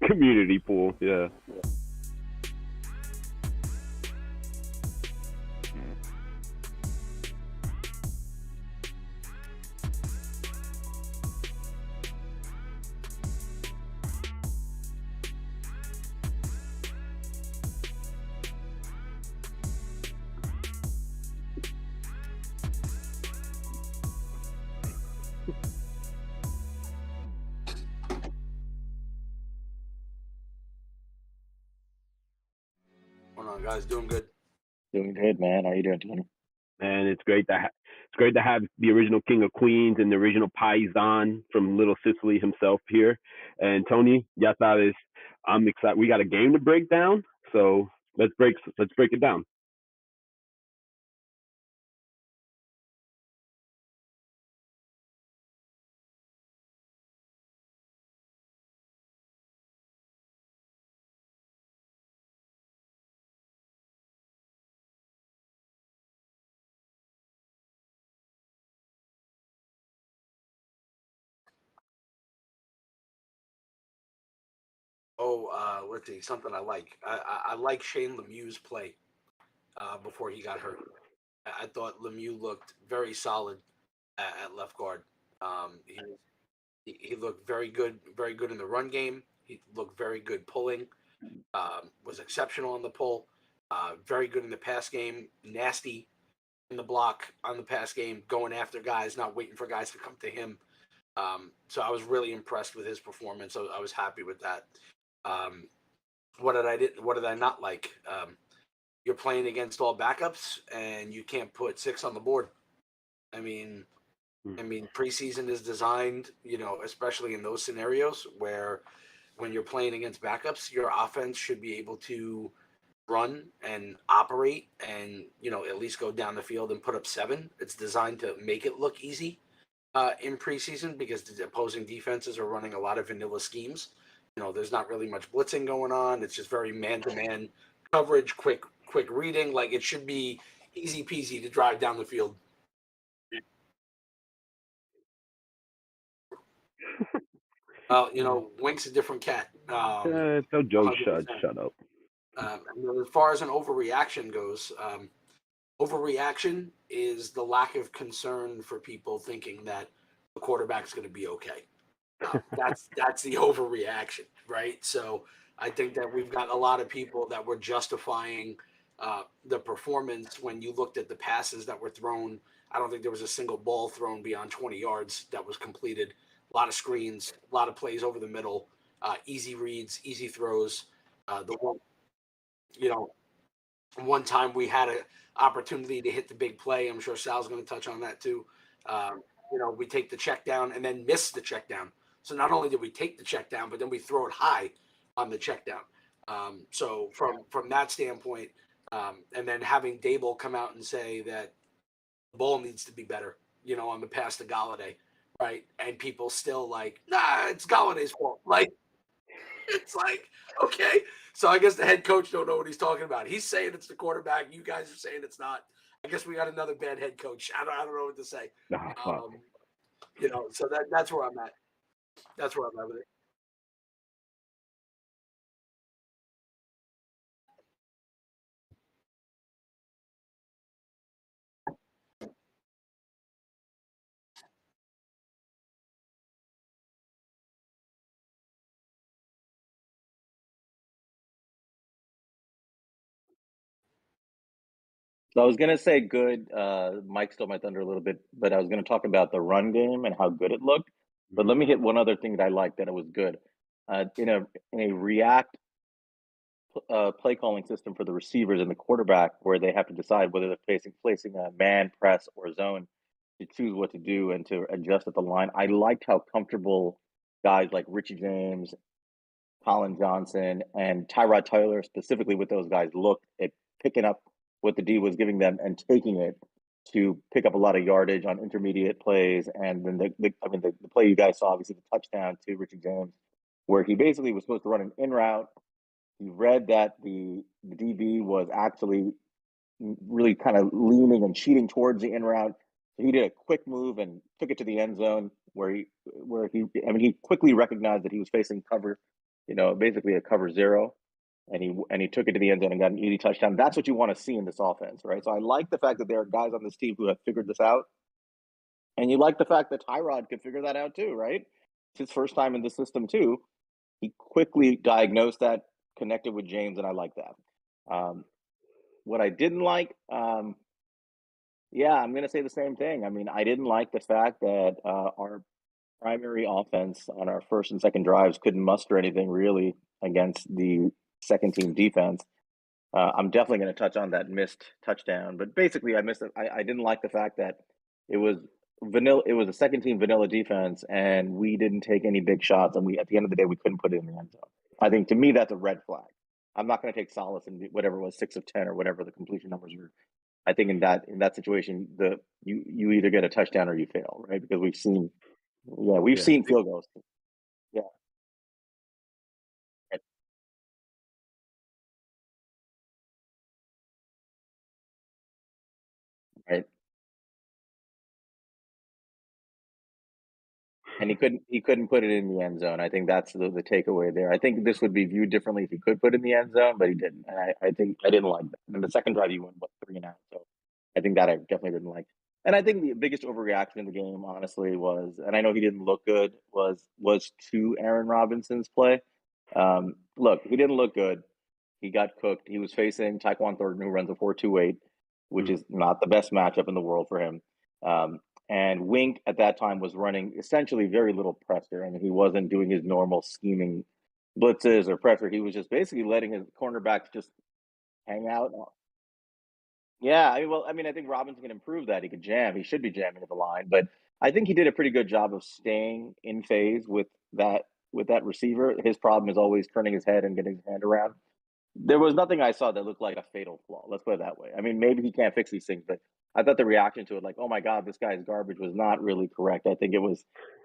community pool. Yeah. What's going on, guys? Doing good. Doing good, man. How you doing, Tony? And it's great to have the original King of Queens and the original Paisan from Little Sicily himself here. And Tony, ya sabes, I'm excited. We got a game to break down, so let's break it down. Oh, let's see. Something I like. I like Shane Lemieux's play before he got hurt. I thought Lemieux looked very solid at left guard. Um, he, he looked very good in the run game. He looked very good pulling. Was exceptional on the pull. Very good in the pass game. Nasty in the block on the pass game, going after guys, not waiting for guys to come to him. So I was really impressed with his performance. I was happy with that. Um, what did I not like? You're playing against all backups and you can't put six on the board. I mean, preseason is designed, especially in those scenarios where when you're playing against backups, your offense should be able to run and operate and at least go down the field and put up seven. It's designed to make it look easy in preseason because the opposing defenses are running a lot of vanilla schemes. There's not really much blitzing going on. It's just very man-to-man coverage, quick reading. Like it should be easy peasy to drive down the field. Wink's a different cat. Tell Joe 100%. shut up. As far as an overreaction goes, overreaction is the lack of concern for people thinking that the quarterback's going to be okay. That's the overreaction, right? So I think that we've got a lot of people that were justifying the performance when you looked at the passes that were thrown. I don't think there was a single ball thrown beyond 20 yards that was completed. A lot of screens, a lot of plays over the middle, easy reads, easy throws. The one, you know, one time we had an opportunity to hit the big play. I'm sure Sal's going to touch on that too. We take the check down and then miss the check down. So not only did we take the check down, but then we throw it high on the check down. So from that standpoint, and then having Dable come out and say that the ball needs to be better, on the pass to Galladay, right? And people still like, nah, it's Galladay's fault. Like, it's like, okay. So I guess the head coach don't know what he's talking about. He's saying it's the quarterback. You guys are saying it's not. I guess we got another bad head coach. I don't know what to say. Ah, fuck. So that's where I'm at. That's where I'm at with it. So I was gonna say good. Mike stole my thunder a little bit, but I was gonna talk about the run game and how good it looked. But let me hit one other thing that I liked that it was good. In a react play calling system for the receivers and the quarterback, where they have to decide whether they're placing a man, press, or zone to choose what to do and to adjust at the line. I liked how comfortable guys like Richie James, Colin Johnson, and Tyrod Taylor specifically with those guys looked at picking up what the D was giving them and taking it to pick up a lot of yardage on intermediate plays. And then the play you guys saw, obviously the touchdown to Richie James, where he basically was supposed to run an in route. He read that the DB was actually really kind of leaning and cheating towards the in route. So he did a quick move and took it to the end zone where he quickly recognized that he was facing cover basically a cover zero, and he took it to the end zone and got an easy touchdown. That's what you want to see in this offense, right? So I like the fact that there are guys on this team who have figured this out, and you like the fact that Tyrod could figure that out too, right? It's his first time in the system too. He quickly diagnosed that, connected with James, and I like that. What I didn't like, yeah, I'm going to say the same thing. I mean, I didn't like the fact that our primary offense on our first and second drives couldn't muster anything really against the second team defense. I'm definitely going to touch on that missed touchdown, but basically I missed it. I didn't like the fact that it was vanilla. It was a second team vanilla defense, and we didn't take any big shots. And at the end of the day, we couldn't put it in the end zone. I think to me that's a red flag. I'm not going to take solace in whatever it was, 6 of 10 or whatever the completion numbers were. I think in that situation, you either get a touchdown or you fail, right? Because we've seen field goals. Yeah. Right. And he couldn't put it in the end zone. I think that's the takeaway there. I think this would be viewed differently if he could put it in the end zone, but he didn't. And I think I didn't like that. And the second drive, he went 3.5. So I think that I definitely didn't like. And I think the biggest overreaction in the game, honestly, was, and I know he didn't look good, was to Aaron Robinson's play. Look, he didn't look good. He got cooked. He was facing Taekwon Thornton, who runs a 4.28, which is not the best matchup in the world for him. And Wink at that time was running essentially very little pressure. I mean, he wasn't doing his normal scheming blitzes or pressure. He was just basically letting his cornerbacks just hang out. Yeah, I think Robinson can improve that. He could jam. He should be jamming at the line, but I think he did a pretty good job of staying in phase with that receiver. His problem is always turning his head and getting his hand around. There was nothing I saw that looked like a fatal flaw. Let's put it that way. I mean, maybe he can't fix these things, but I thought the reaction to it, like, oh my God, this guy's garbage, was not really correct. I think it was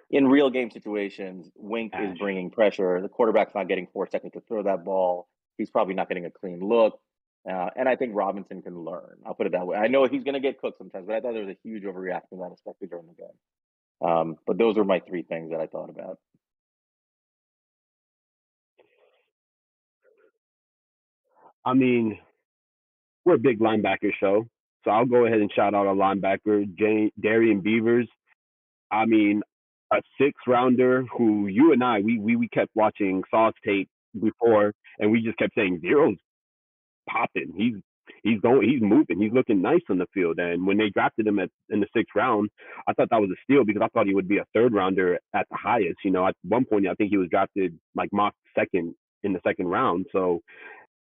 in real game situations, Wink is bringing pressure. The quarterback's not getting 4 seconds to throw that ball. He's probably not getting a clean look. And I think Robinson can learn. I'll put it that way. I know he's going to get cooked sometimes, but I thought there was a huge overreaction to that, especially during the game. But those were my 3 things that I thought about. I mean, we're a big linebacker show, so I'll go ahead and shout out our linebacker, Darian Beavers. I mean, a 6-rounder who you and I, we kept watching Sauce tape before, and we just kept saying Zero's popping. He's moving. He's looking nice on the field. And when they drafted him in the 6th round, I thought that was a steal because I thought he would be a 3rd rounder at the highest. At one point, I think he was drafted like mock 2nd in the 2nd round. So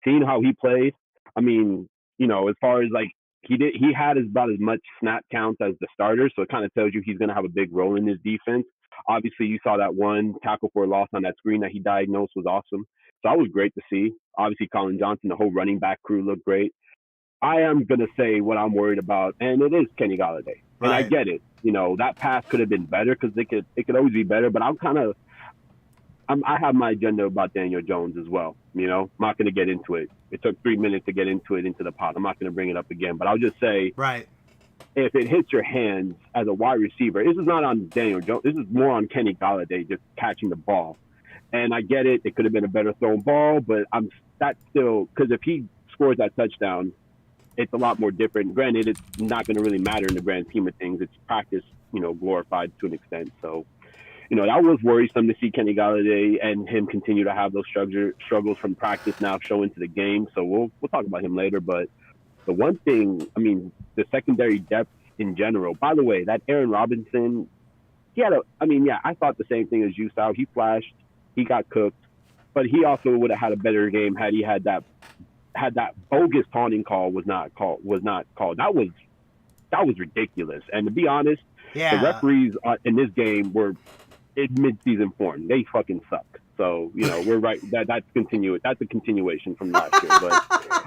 seeing how he played, I mean, as far as like he had about as much snap counts as the starter, so it kind of tells you he's going to have a big role in his defense. Obviously, you saw that one tackle for a loss on that screen that he diagnosed was awesome. So that was great to see. Obviously, Colin Johnson, the whole running back crew looked great. I am going to say what I'm worried about, and it is Kenny Golladay. Right. And I get it. That pass could have been better because it could always be better, but I have my agenda about Daniel Jones as well. I'm not going to get into it. It took 3 minutes to get into the pot. I'm not going to bring it up again, but I'll just say, right, if it hits your hands as a wide receiver, this is not on Daniel Jones. This is more on Kenny Golladay just catching the ball. And I get it. It could have been a better thrown ball, but that's still, because if he scores that touchdown, it's a lot more different. Granted, it's not going to really matter in the grand scheme of things. It's practice, glorified to an extent. So, that was worrisome to see Kenny Golladay and him continue to have those struggles from practice now show into the game. So we'll talk about him later. But the one thing, the secondary depth in general. By the way, that Aaron Robinson, I thought the same thing as you, Sal. He flashed, he got cooked, but he also would have had a better game had he had that bogus taunting call was not called. That was ridiculous. And to be honest, the referees in this game were in mid-season form. They fucking suck. So, we're right. That's a continuation from last year.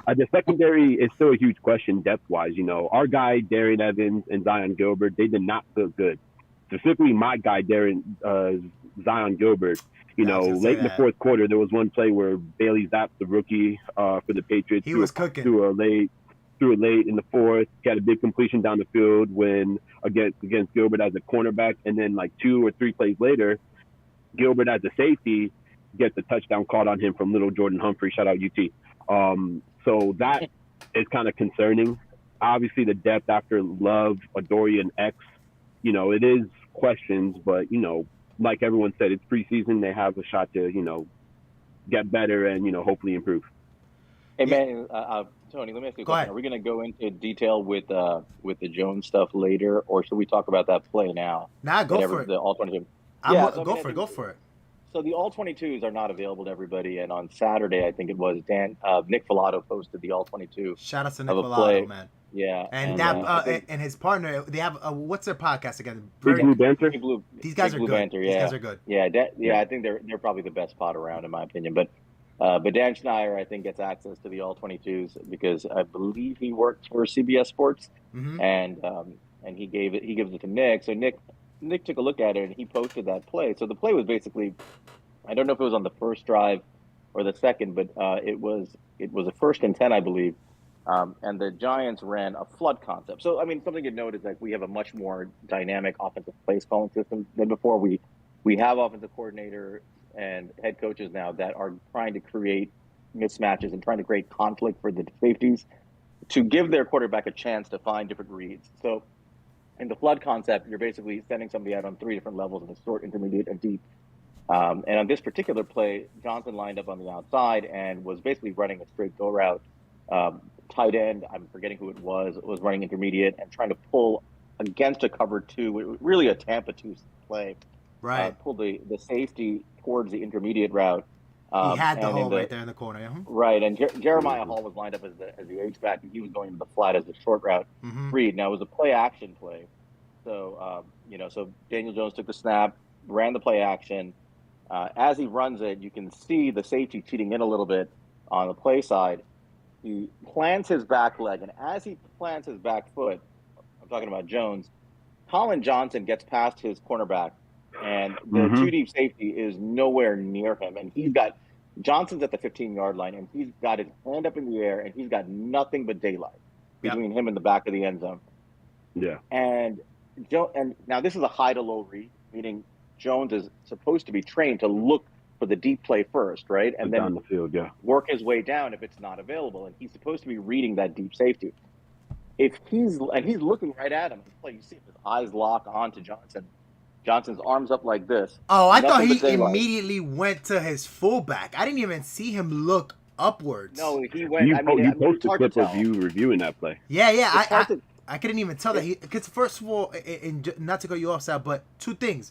But the secondary is still a huge question depth-wise. Our guy, Darian Evans and Zion Gilbert, they did not look good. Specifically, my guy, Zion Gilbert, late in the 4th quarter, there was one play where Bailey Zapp, the rookie for the Patriots, he was cooking. Threw it late in the 4th. He had a big completion down the field against Gilbert as a cornerback, and then like 2 or 3 plays later, Gilbert as a safety, gets a touchdown called on him from little Jordan Humphrey. Shout out UT. So that is kind of concerning. Obviously, the depth after Love, Adoree, and X, it is questions, but, like everyone said, it's preseason. They have a shot to, get better and, hopefully improve. Hey, man, Tony, let me ask you a question. Are we going to go into detail with the Jones stuff later, or should we talk about that play now? Nah, go for it. The all-22. Go for it. So the all-22s are not available to everybody, and on Saturday, I think it was, Nick Filato posted the all-22. Shout out to Nick Filato, man. Yeah, and his partner, they have what's their podcast again? Big Blue Banter. These guys are good. Banter, These guys are good. Yeah, I think they're probably the best pod around in my opinion. But Dan Schneider, I think, gets access to the all-22s because I believe he worked for CBS Sports, and he gives it to Nick. So Nick took a look at it and he posted that play. So the play was basically, I don't know if it was on the first drive or the second, but it was a 1st and 10, I believe. And the Giants ran a flood concept. So, I mean, something to note is that we have a much more dynamic offensive plays calling system than before. We have offensive coordinator and head coaches now that are trying to create mismatches and trying to create conflict for the safeties to give their quarterback a chance to find different reads. So in the flood concept, you're basically sending somebody out on 3 different levels of short, intermediate, and deep. And on this particular play, Johnson lined up on the outside and was basically running a straight go route. Tight end, I'm forgetting who it was running intermediate and trying to pull against a cover 2, really a Tampa 2 play. Right. Pull the safety towards the intermediate route. He had the hole right there in the corner. Yeah. Right, and Jeremiah Hall was lined up as the H-back, and he was going to the flat as the short route read. Now, it was a play-action play. So, so Daniel Jones took the snap, ran the play-action. As he runs it, you can see the safety cheating in a little bit on the play side. He plants his back leg, and as he plants his back foot, I'm talking about Jones, Colin Johnson gets past his cornerback, and the 2 deep safety is nowhere near him. And Johnson's at the 15-yard line, and he's got his hand up in the air, and he's got nothing but daylight between him and the back of the end zone. Yeah. And now this is a high to low read, meaning Jones is supposed to be trained to look for the deep play first, right? And then down the field, work his way down if it's not available. And he's supposed to be reading that deep safety. If he's looking right at him, you see his eyes lock onto Johnson. Johnson's arms up like this. Oh, I thought he immediately went to his fullback. I didn't even see him look upwards. No, he went. You posted a clip of you reviewing that play. Yeah. I couldn't even tell that because first of all, and not to go you off, Sal, but 2 things.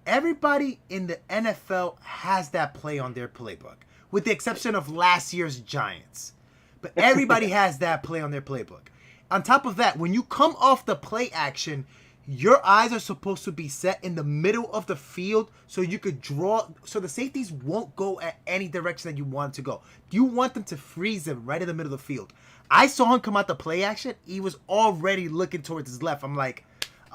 Everybody in the NFL has that play on their playbook, with the exception of last year's Giants. But everybody has that play on their playbook. On top of that, when you come off the play action, your eyes are supposed to be set in the middle of the field so you could draw, so the safeties won't go at any direction that you want to go. You want them to freeze them right in the middle of the field. I saw him come out the play action. He was already looking towards his left. I'm like,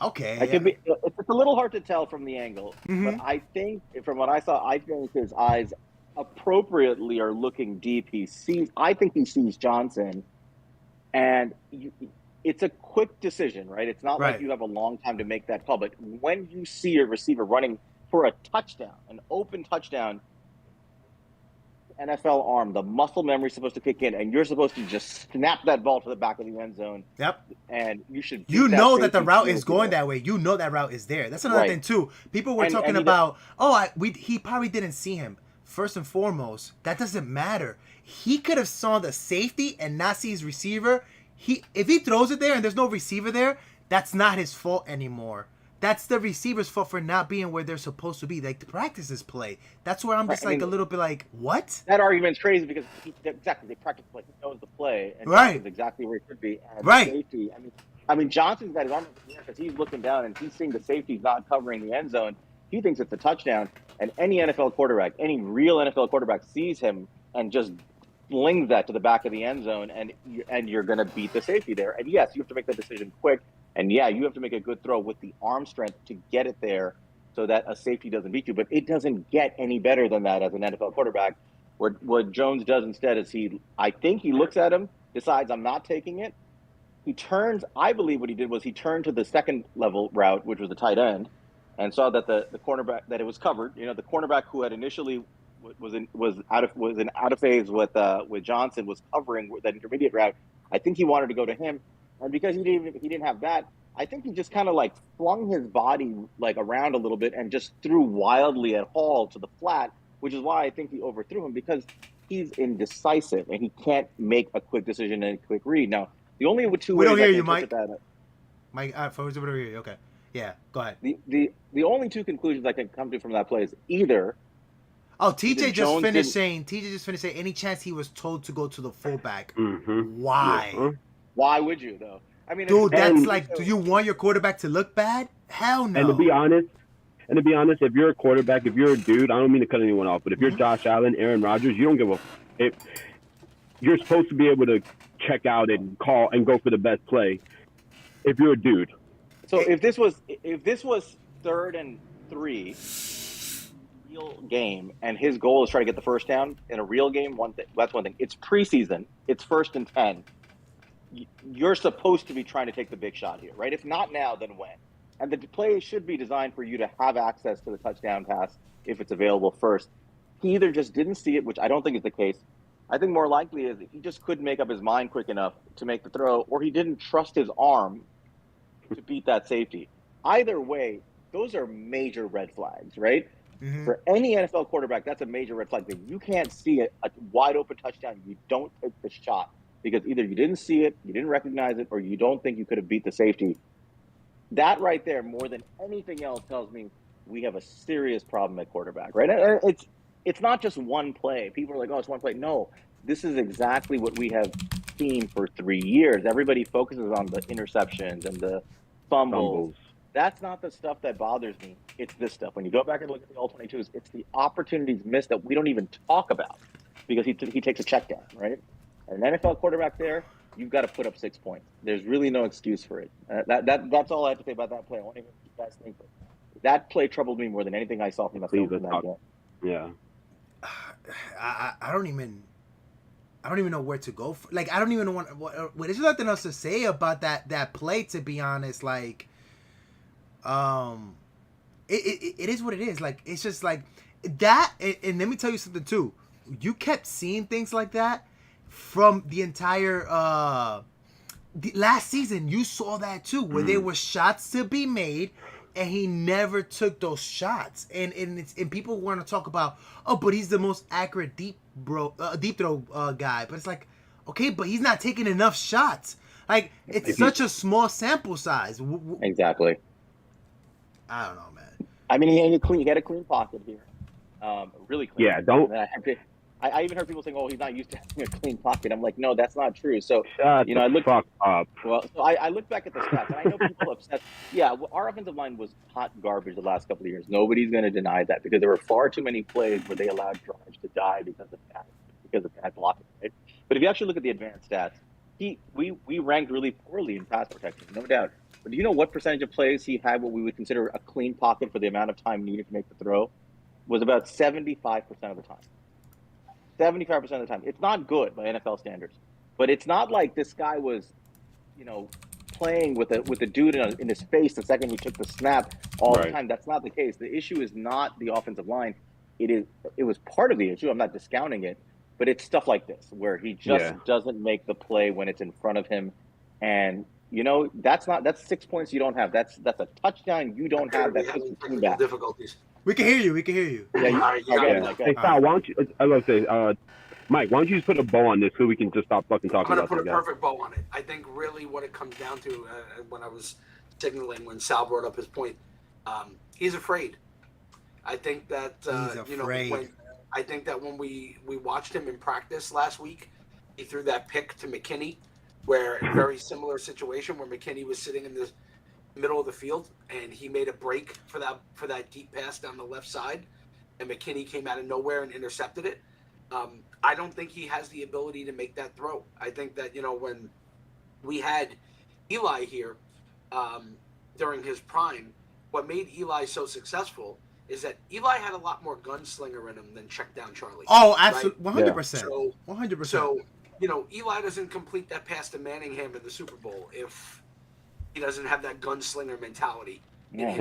okay. It's a little hard to tell from the angle, but I think from what I saw, I think his eyes appropriately are looking deep. I think he sees Johnson, and it's a quick decision, right? It's not like you have a long time to make that call, but when you see a receiver running for a touchdown, an open touchdown, NFL arm, the muscle memory is supposed to kick in, and you're supposed to just snap that ball to the back of the end zone. Yep. And you should. You know that the route is going that way. You know that route is there. That's another thing too. People were talking about, he probably didn't see him. First and foremost, that doesn't matter. He could have saw the safety and not see his receiver. If he throws it there and there's no receiver there, that's not his fault anymore. That's the receiver's fault for not being where they're supposed to be. Like, the practices play. That's where I'm just a little bit like, what? That argument's crazy because they practice play. He knows the play. And Johnson's exactly where he should be. And safety. I mean, Johnson's got his arm up in the air because he's looking down and he's seeing the safety's not covering the end zone. He thinks it's a touchdown. And any NFL quarterback, any real NFL quarterback sees him and just flings that to the back of the end zone, and you're going to beat the safety there. And yes, you have to make that decision quick. And yeah, you have to make a good throw with the arm strength to get it there so that a safety doesn't beat you. But it doesn't get any better than that as an NFL quarterback. What Jones does instead is I think he looks at him, decides I'm not taking it. He turns, I believe what he did was he turned to the second level route, which was the tight end, and saw that the cornerback, that it was covered. You know, the cornerback who had initially was out of phase with Johnson, was covering that intermediate route. I think he wanted to go to him, and because he didn't have that, I think he just kind of like flung his body like around a little bit and just threw wildly at Hall to the flat, which is why I think he overthrew him, because he's indecisive and he can't make a quick decision and a quick read. Now, the only two We ways don't hear I can you, interpret Mike. that. Mike, folks, we don't hear you. Okay, yeah, go ahead. The only two conclusions I can come to from that play is either. Oh, TJ just finished didn't- saying any chance he was told to go to the fullback. Mm-hmm. Why? Yeah. Why would you though? I mean, Dude, if- that's and- like, do you want your quarterback to look bad? Hell no. And to be honest, if you're a quarterback, if you're a dude, I don't mean to cut anyone off, but if you're Josh Allen, Aaron Rodgers, you don't give a. You're supposed to be able to check out and call and go for the best play. If you're a dude. So if this was 3rd and 3, real game, and his goal is try to get the first down in a real game, that's one thing. It's preseason. It's 1st and 10. You're supposed to be trying to take the big shot here, right? If not now, then when? And the play should be designed for you to have access to the touchdown pass if it's available first. He either just didn't see it, which I don't think is the case. I think more likely is he just couldn't make up his mind quick enough to make the throw, or he didn't trust his arm to beat that safety. Either way, those are major red flags, right? Mm-hmm. For any NFL quarterback, that's a major red flag. If you can't see a wide open touchdown, you don't take the shot, because either you didn't see it, you didn't recognize it, or you don't think you could have beat the safety. That right there, more than anything else, tells me we have a serious problem at quarterback, right? It's not just one play. People are like, oh, it's one play. No, this is exactly what we have seen for 3 years. Everybody focuses on the interceptions and the fumbles. That's not the stuff that bothers me. It's this stuff. When you go back and look at the All-22s, it's the opportunities missed that we don't even talk about, because he takes a check down, right? And an NFL quarterback there, you've got to put up 6 points. There's really no excuse for it. That's all I have to say about that play. I want to hear what you guys think. That play troubled me more than anything I saw from the film in that game. Yeah. I don't even know where to go. Like, I don't even know what. There's nothing else to say about that play. To be honest, like, it is what it is. Like, it's just like that. And let me tell you something too. You kept seeing things like that from the entire last season. You saw that too, where there were shots to be made, and he never took those shots. And people want to talk about, oh, but he's the most accurate deep throw guy. But it's like, okay, but he's not taking enough shots. Like, it's such a small sample size. Exactly. I don't know, man. I mean, he had a clean pocket here, really clean. Yeah, don't. I even heard people saying, "Oh, he's not used to having a clean pocket." I'm like, no, that's not true. So Shut I looked fuck up. Well, so I look back at the stats, and I know people are upset. Yeah, well, our offensive line was hot garbage the last couple of years. Nobody's going to deny that, because there were far too many plays where they allowed drives to die because of bad blocking. Right? But if you actually look at the advanced stats, we ranked really poorly in pass protection, no doubt. But do you know what percentage of plays he had what we would consider a clean pocket for the amount of time needed to make the throw? Was about 75% of the time. 75% of the time. It's not good by NFL standards, but it's not like this guy was, playing with a dude in his face the second he took the snap all the time. That's not the case. The issue is not the offensive line. It was part of the issue. I'm not discounting it, but it's stuff like this where he just doesn't make the play when it's in front of him, and that's 6 points you don't have. That's a touchdown you don't have. That's just technical difficulties. We can hear you. Yeah, Hey, Sal, why don't you? I was gonna say, Mike, why don't you just put a bow on this so we can just stop fucking talking about I'm this? going to put a perfect bow on it. I think really what it comes down to, when I was signaling when Sal brought up his point, he's afraid. I think that he's afraid. I think that when we watched him in practice last week, he threw that pick to McKinney, where a very similar situation where McKinney was sitting in the middle of the field and he made a break for that deep pass down the left side, and McKinney came out of nowhere and intercepted it. I don't think he has the ability to make that throw. I think that, when we had Eli here during his prime, what made Eli so successful is that Eli had a lot more gunslinger in him than check down Charlie. Oh, absolutely. Right? 100%. 100%. So, Eli doesn't complete that pass to Manningham in the Super Bowl if he doesn't have that gunslinger mentality. Yeah,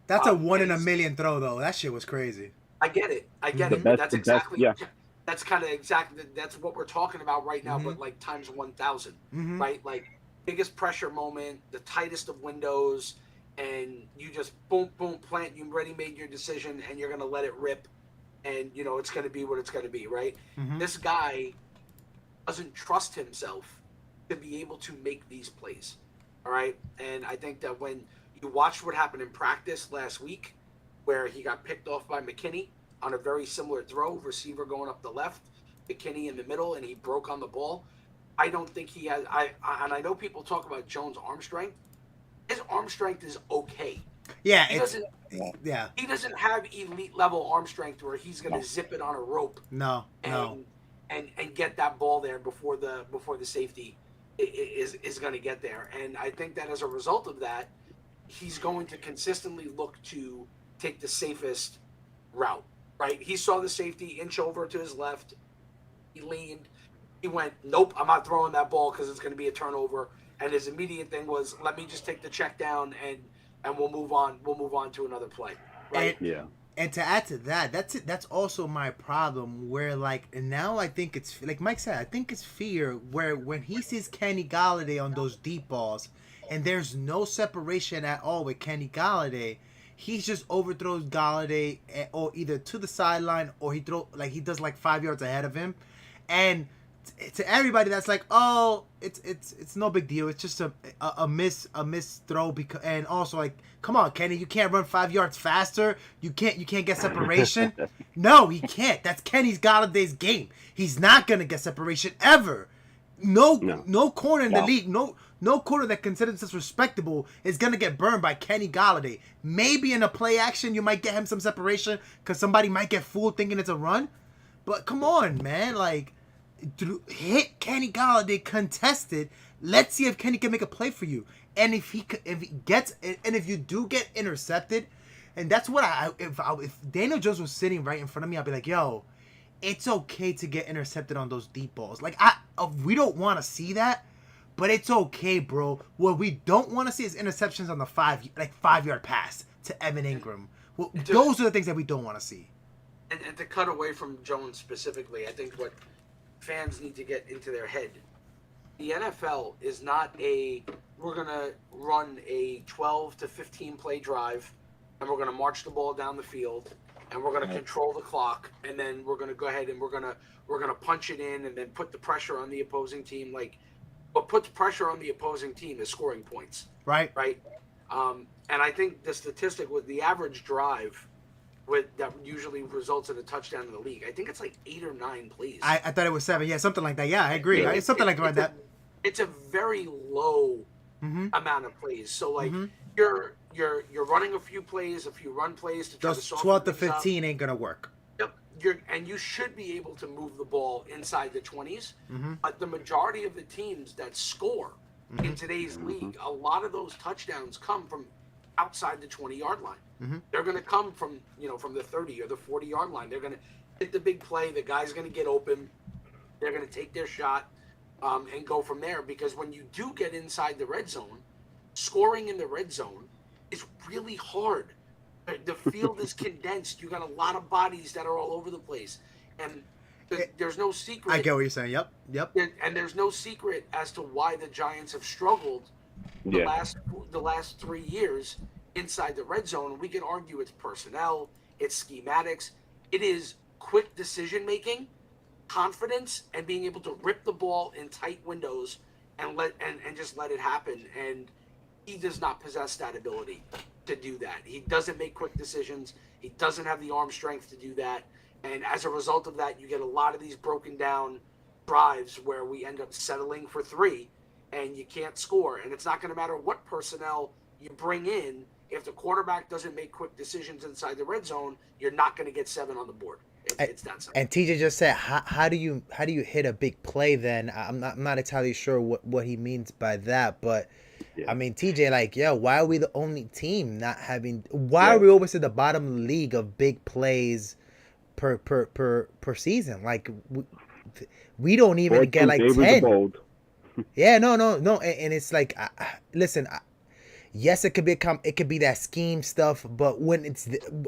That's a 1 in a million throw, though. That shit was crazy. I get it. I get The it. But best, that's the best, exactly yeah. that's kind of exactly that's what we're talking about right now. Mhm. But like times 1,000, Mhm. right? Like biggest pressure moment, the tightest of windows, and you just boom, boom, plant. You already made your decision, and you're gonna let it rip, and you know it's gonna be what it's gonna be, right? Mhm. This guy doesn't trust himself to be able to make these plays. All right. And I think that when you watched what happened in practice last week, where he got picked off by McKinney on a very similar throw, receiver going up the left, McKinney in the middle, and he broke on the ball. I don't think he has. And I know people talk about Jones' arm strength. His arm strength is okay. Yeah, He it's doesn't. yeah. He doesn't have elite level arm strength where he's going to zip it on a rope No. and and get that ball there before the safety is going to get there. And I think that as a result of that, he's going to consistently look to take the safest route. Right? He saw the safety inch over to his left. He leaned. He went, nope, I'm not throwing that ball because it's going to be a turnover. And his immediate thing was, let me just take the check down and we'll move on. We'll move on to another play. Right? Yeah. And to add to that, that's also my problem. Where like now I think it's like Mike said, I think it's fear. Where when he sees Kenny Galladay on those deep balls, and there's no separation at all with Kenny Galladay, he just overthrows Galladay or either to the sideline or he does like 5 yards ahead of him, and to everybody that's like, oh, it's no big deal. It's just a miss throw because, and also like, come on, Kenny, you can't run 5 yards faster. You can't get separation. No, he can't. That's Kenny Galladay's game. He's not gonna get separation ever. No corner in the league, no corner that considers this respectable is gonna get burned by Kenny Galladay. Maybe in a play action you might get him some separation because somebody might get fooled thinking it's a run. But come on, man, like. Hit Kenny Galladay contested. Let's see if Kenny can make a play for you. And if he gets, and if you do get intercepted, and that's what if Daniel Jones was sitting right in front of me, I'd be like, yo, it's okay to get intercepted on those deep balls. Like we don't want to see that, but it's okay, bro. What we don't want to see is interceptions on the 5-yard pass to Evan Ingram. Well, those are the things that we don't want to see. And to cut away from Jones specifically, I think what fans need to get into their head. The NFL is not we're going to run a 12 to 15 play drive and we're going to march the ball down the field and we're going to control the clock and then we're going to go ahead and we're going to punch it in and then put the pressure on the opposing team. Like what puts pressure on the opposing team is scoring points. Right. And I think the statistic with the average drive that usually results in a touchdown in the league. I think it's like 8 or 9 plays. I thought it was 7. Yeah, something like that. Yeah, I agree. It's something like that. It's a very low amount of plays. So like you're running a few run plays to try to solve 12 to 15 ain't gonna work. Yep. And you should be able to move the ball inside the 20s. But the majority of the teams that score in today's league, a lot of those touchdowns come from outside the 20-yard line. They're going to come from the 30 or the 40-yard line. They're going to hit the big play. The guy's going to get open. They're going to take their shot and go from there. Because when you do get inside the red zone, scoring in the red zone is really hard. The field is condensed. You got a lot of bodies that are all over the place, and there's no secret. I get what you're saying. Yep. And there's no secret as to why the Giants have struggled the last 3 years inside the red zone. We can argue it's personnel, it's schematics, it is quick decision making, confidence, and being able to rip the ball in tight windows and just let it happen. And he does not possess that ability to do that. He doesn't make quick decisions. He doesn't have the arm strength to do that. And as a result of that, you get a lot of these broken down drives where we end up settling for 3 and you can't score. And it's not going to matter what personnel you bring in. If the quarterback doesn't make quick decisions inside the red zone, you're not going to get 7 on the board. It's that simple. And TJ just said, how do you hit a big play then? I'm not entirely sure what he means by that, but I mean, TJ, like, why are we the only team not having? Why are we always at the bottom of the league of big plays per season? Like, we don't even get like 10. Yeah, no. And it's like, listen, Yes, it could be that scheme stuff, but when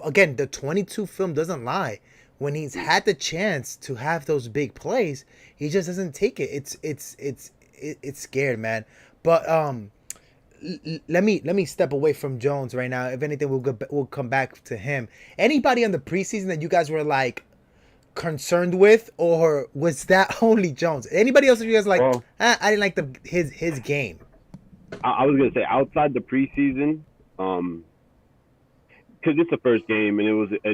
again, the 22 film doesn't lie. When he's had the chance to have those big plays, he just doesn't take it. It's scared, man. But let me step away from Jones right now. If anything, we'll come back to him. Anybody on the preseason that you guys were like concerned with, or was that only Jones? Anybody else that you guys like? Well, I didn't like his game. I was gonna say outside the preseason, because it's the first game and it was, I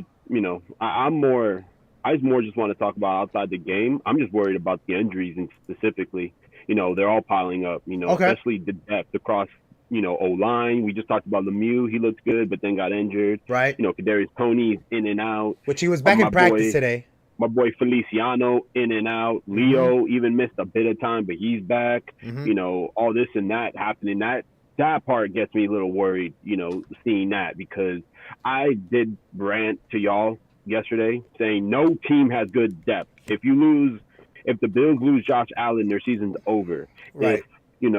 just more just want to talk about outside the game. I'm just worried about the injuries and specifically, they're all piling up. Okay. Especially the depth across, O-line. We just talked about Lemieux. He looked good, but then got injured. Right. Kadarius Toney's in and out. Which he was back in practice today. My boy Feliciano in and out. Leo even missed a bit of time, but he's back. All this and that happening. That part gets me a little worried, seeing that, because I did rant to y'all yesterday saying no team has good depth. If the Bills lose Josh Allen, their season's over. Right. If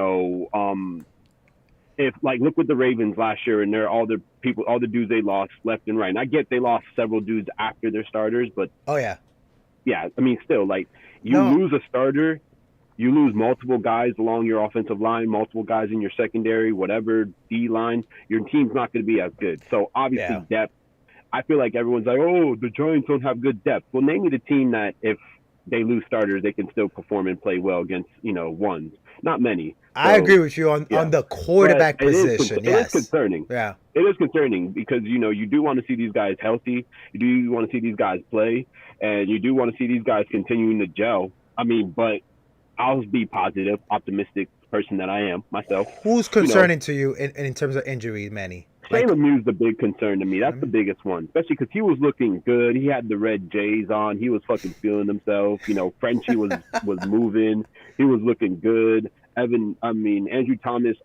look with the Ravens last year and all the dudes they lost left and right. And I get they lost several dudes after their starters, but still, lose a starter, you lose multiple guys along your offensive line, multiple guys in your secondary, whatever D line, your team's not going to be as good. So obviously depth. I feel like everyone's like, oh, the Giants don't have good depth. Well, name me the team that if they lose starters, they can still perform and play well against ones. Not many. I agree with you on the quarterback position. It is concerning. Yeah. It is concerning because, you do want to see these guys healthy. You do want to see these guys play. And you do want to see these guys continuing to gel. But I'll be positive, optimistic person that I am myself. Who's concerning to you in terms of injuries, Manny? Shane Lemieux's the big concern to me. That's the biggest one, especially because he was looking good. He had the red J's on. He was fucking feeling himself. Frenchie was moving. He was looking good. Andrew Thomas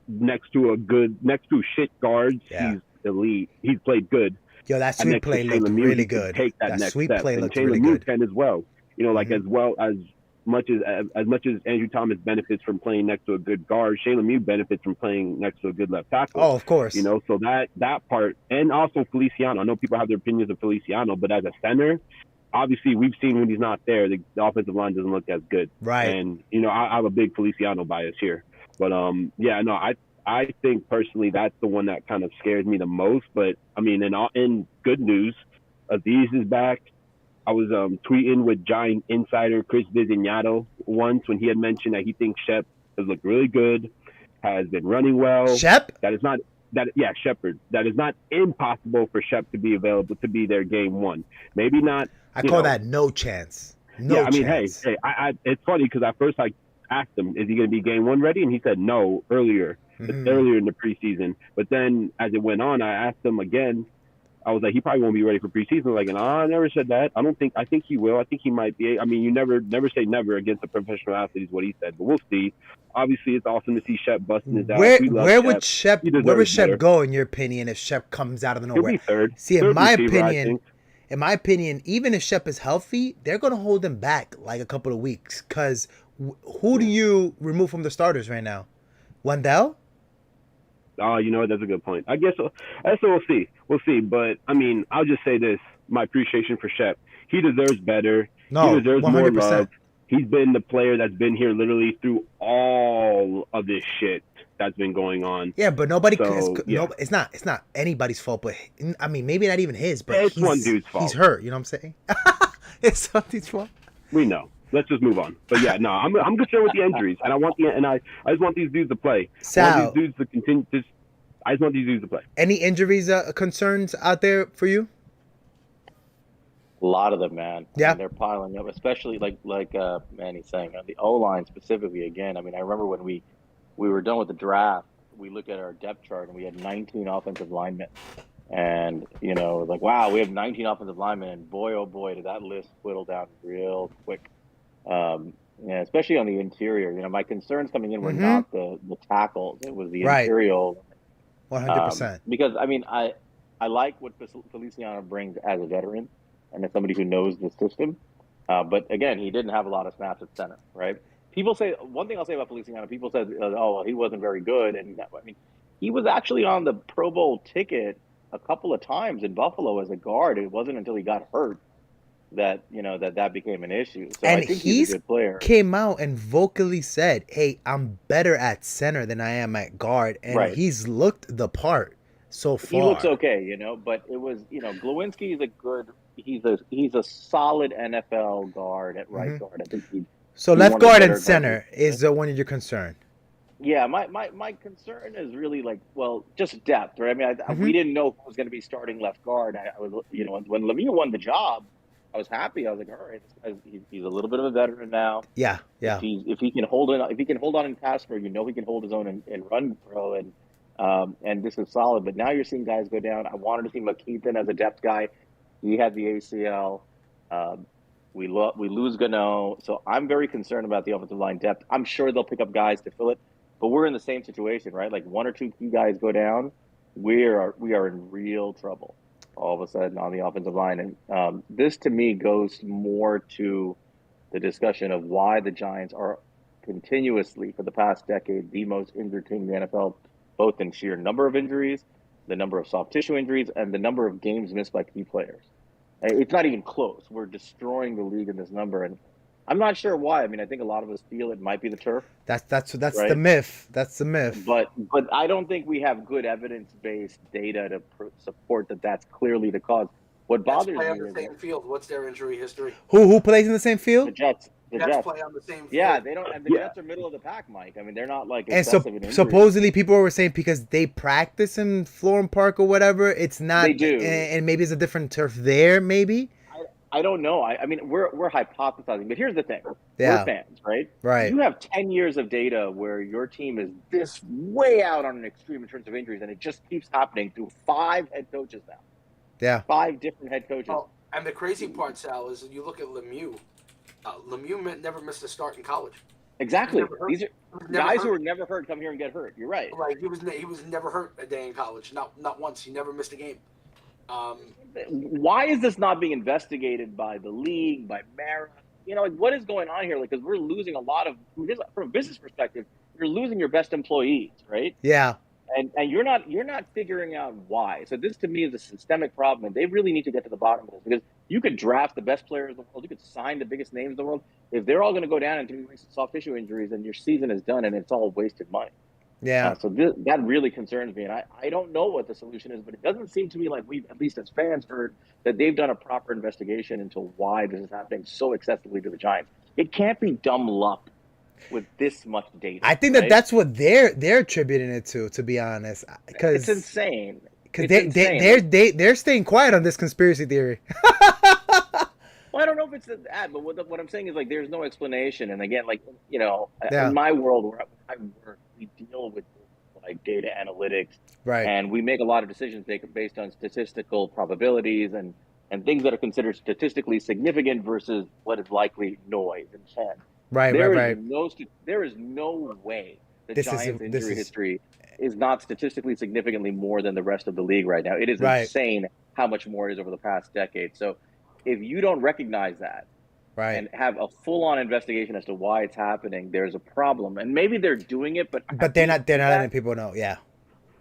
next to shit guards. He's elite. He's played good. Yo, that sweep play looked really good. Take that next sweep step. play and looked Shane really Lemieux good. can as well. As much as Andrew Thomas benefits from playing next to a good guard, Shane Lemieux benefits from playing next to a good left tackle. Oh, of course. So that part, and also Feliciano. I know people have their opinions of Feliciano, but as a center, obviously we've seen when he's not there, the offensive line doesn't look as good. Right. And I have a big Feliciano bias here, but I think personally that's the one that kind of scares me the most. But in good news, Aziz is back. I was tweeting with Giant insider Chris Visignato once when he had mentioned that he thinks Shep has looked really good, has been running well. Shep? Shepard. That is not impossible for Shep to be available to be there game one. Maybe not. I call that no chance. No chance. Hey, it's funny because at first I asked him, is he going to be game one ready? And he said no earlier in the preseason. But then as it went on, I asked him again. I was like, he probably won't be ready for preseason. I never said that. I think he will. I think he might be. You never say never against a professional athlete is what he said, but we'll see. Obviously, it's awesome to see Shep busting his ass. Where would Shep go, in your opinion, if Shep comes out of the nowhere? He'll be third. See, in my opinion, even if Shep is healthy, they're going to hold him back like a couple of weeks because who do you remove from the starters right now? Wendell? Oh, that's a good point. I guess we'll see. We'll see. But, I'll just say this. My appreciation for Shep. He deserves better. No, he deserves 100%. more love. He's been the player that's been here literally through all of this shit that's been going on. Yeah, but it's not anybody's fault, but maybe not even his, but it's one dude's fault. He's hurt, you know what I'm saying? It's somebody's fault. We know. Let's just move on. But yeah, no, I'm concerned with the injuries, and I just want these dudes to play. Sal, I want these dudes to continue. I just want these dudes to play. Any injuries concerns out there for you? A lot of them, man. Yeah, they're piling up, especially like Manny's saying on the O-line specifically. Again, I remember when we were done with the draft, we looked at our depth chart and we had 19 offensive linemen, and wow, we have 19 offensive linemen, and boy, oh boy, did that list whittle down real quick. Especially on the interior. My concerns coming in were not the tackles; it was the interior. 100%. Because I like what Feliciano brings as a veteran and as somebody who knows the system. But again, he didn't have a lot of snaps at center, right? People say one thing I'll say about Feliciano. People said, "Oh, well, he wasn't very good," and he was actually on the Pro Bowl ticket a couple of times in Buffalo as a guard. It wasn't until he got hurt that that became an issue. So And I think he's a good player. Came out and vocally said, "Hey, I'm better at center than I am at guard," and he's looked the part so far. He looks okay, but it was, Glowinski is he's a solid NFL guard at right guard. I think so left guard and center is the one you're concerned. Yeah, my concern is really just depth, right? I mean, we didn't know who was going to be starting left guard. I was, when Lemieux won the job, I was happy. I was like, all right, he's a little bit of a veteran now. Yeah. If he can hold on in pass pro, he can hold his own in run pro, and this is solid. But now you're seeing guys go down. I wanted to see McKeithen as a depth guy. He had the ACL. We lose Gano, so I'm very concerned about the offensive line depth. I'm sure they'll pick up guys to fill it. But we're in the same situation, right? Like one or two key guys go down, we are in real trouble all of a sudden on the offensive line. And this to me goes more to the discussion of why the Giants are continuously for the past decade the most injured team in the NFL, both in sheer number of injuries, the number of soft tissue injuries, and the number of games missed by key players. It's not even close. We're destroying the league in this number, and I'm not sure why. I mean, I think a lot of us feel it might be the turf. That's right? the myth. That's the myth. But I don't think we have good evidence-based data to support that that's clearly the cause. What bothers me on the is same field. What's their injury history? Who plays in the same field? The Jets. The Jets play on the same field. Yeah, they don't. And the Jets are middle of the pack, Mike. I mean, they're not like and supposedly people were saying because they practice in Florham Park or whatever, it's not. They do, and maybe it's a different turf there. Maybe. I don't know. I mean, we're hypothesizing, but here's the thing: we're fans, right? Right. You have 10 years of data where your team is this way out on an extreme in terms of injuries, and it just keeps happening through 5 head coaches now. Yeah. 5 different head coaches. Oh, and the crazy part, Sal, is you look at Lemieux. Lemieux never missed a start in college. Exactly. These are guys who were never hurt come here and get hurt. You're right. Right. He was never hurt a day in college. Not once. He never missed a game. Why is this not being investigated by the league, by Mara? What is going on here? Because we're losing a lot of, from a business perspective, you're losing your best employees, right? Yeah. And you're not figuring out why. So this to me is a systemic problem, and they really need to get to the bottom of this, because you could draft the best players in the world, you could sign the biggest names in the world. If they're all going to go down and 3 weeks of soft tissue injuries, then your season is done, and it's all wasted money. Yeah. So that really concerns me, and I don't know what the solution is, but it doesn't seem to me like we've, at least as fans, heard that they've done a proper investigation into why this is happening so excessively to the Giants. It can't be dumb luck with this much data. I think that's what they're attributing it to be honest, because it's insane. Because they're staying quiet on this conspiracy theory. Well, I don't know if it's that, but what I'm saying is there's no explanation. And again, in my world where I work, we deal with data analytics, right? And we make a lot of decisions based on statistical probabilities and things that are considered statistically significant versus what is likely noise and chance. Right. There is no way the Giants' injury history is not statistically significantly more than the rest of the league right now. It is insane how much more it is over the past decade. So if you don't recognize that and have a full-on investigation as to why it's happening, there's a problem. And maybe they're doing it, but they're not letting people know. Yeah.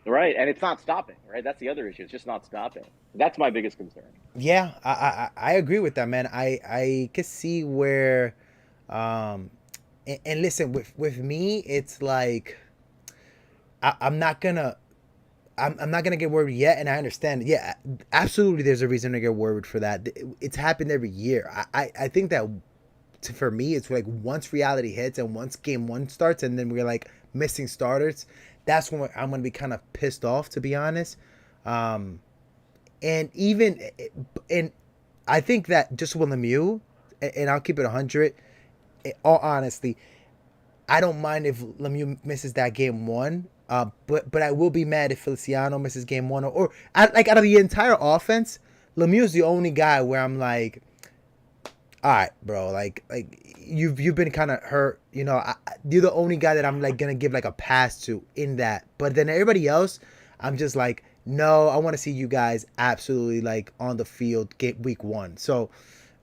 Right. And it's not stopping, right? That's the other issue. It's just not stopping. That's my biggest concern. Yeah, I agree with that, man. I can see where and listen, with me, it's like I'm not gonna get worried yet, and I understand. Yeah, absolutely, there's a reason to get worried for that. It's happened every year. I think that for me, it's once reality hits and once game 1 starts, and then we're missing starters. That's when I'm gonna be kind of pissed off, to be honest. And I think that just with Lemieux, and I'll keep it 100. All honesty, I don't mind if Lemieux misses that game 1. But I will be mad if Feliciano misses game 1 or out of the entire offense, Lemieux's the only guy where I'm like, all right, bro, you've been kind of hurt, you're the only guy that I'm gonna give a pass to in that. But then everybody else, I'm just no, I want to see you guys absolutely on the field week 1. So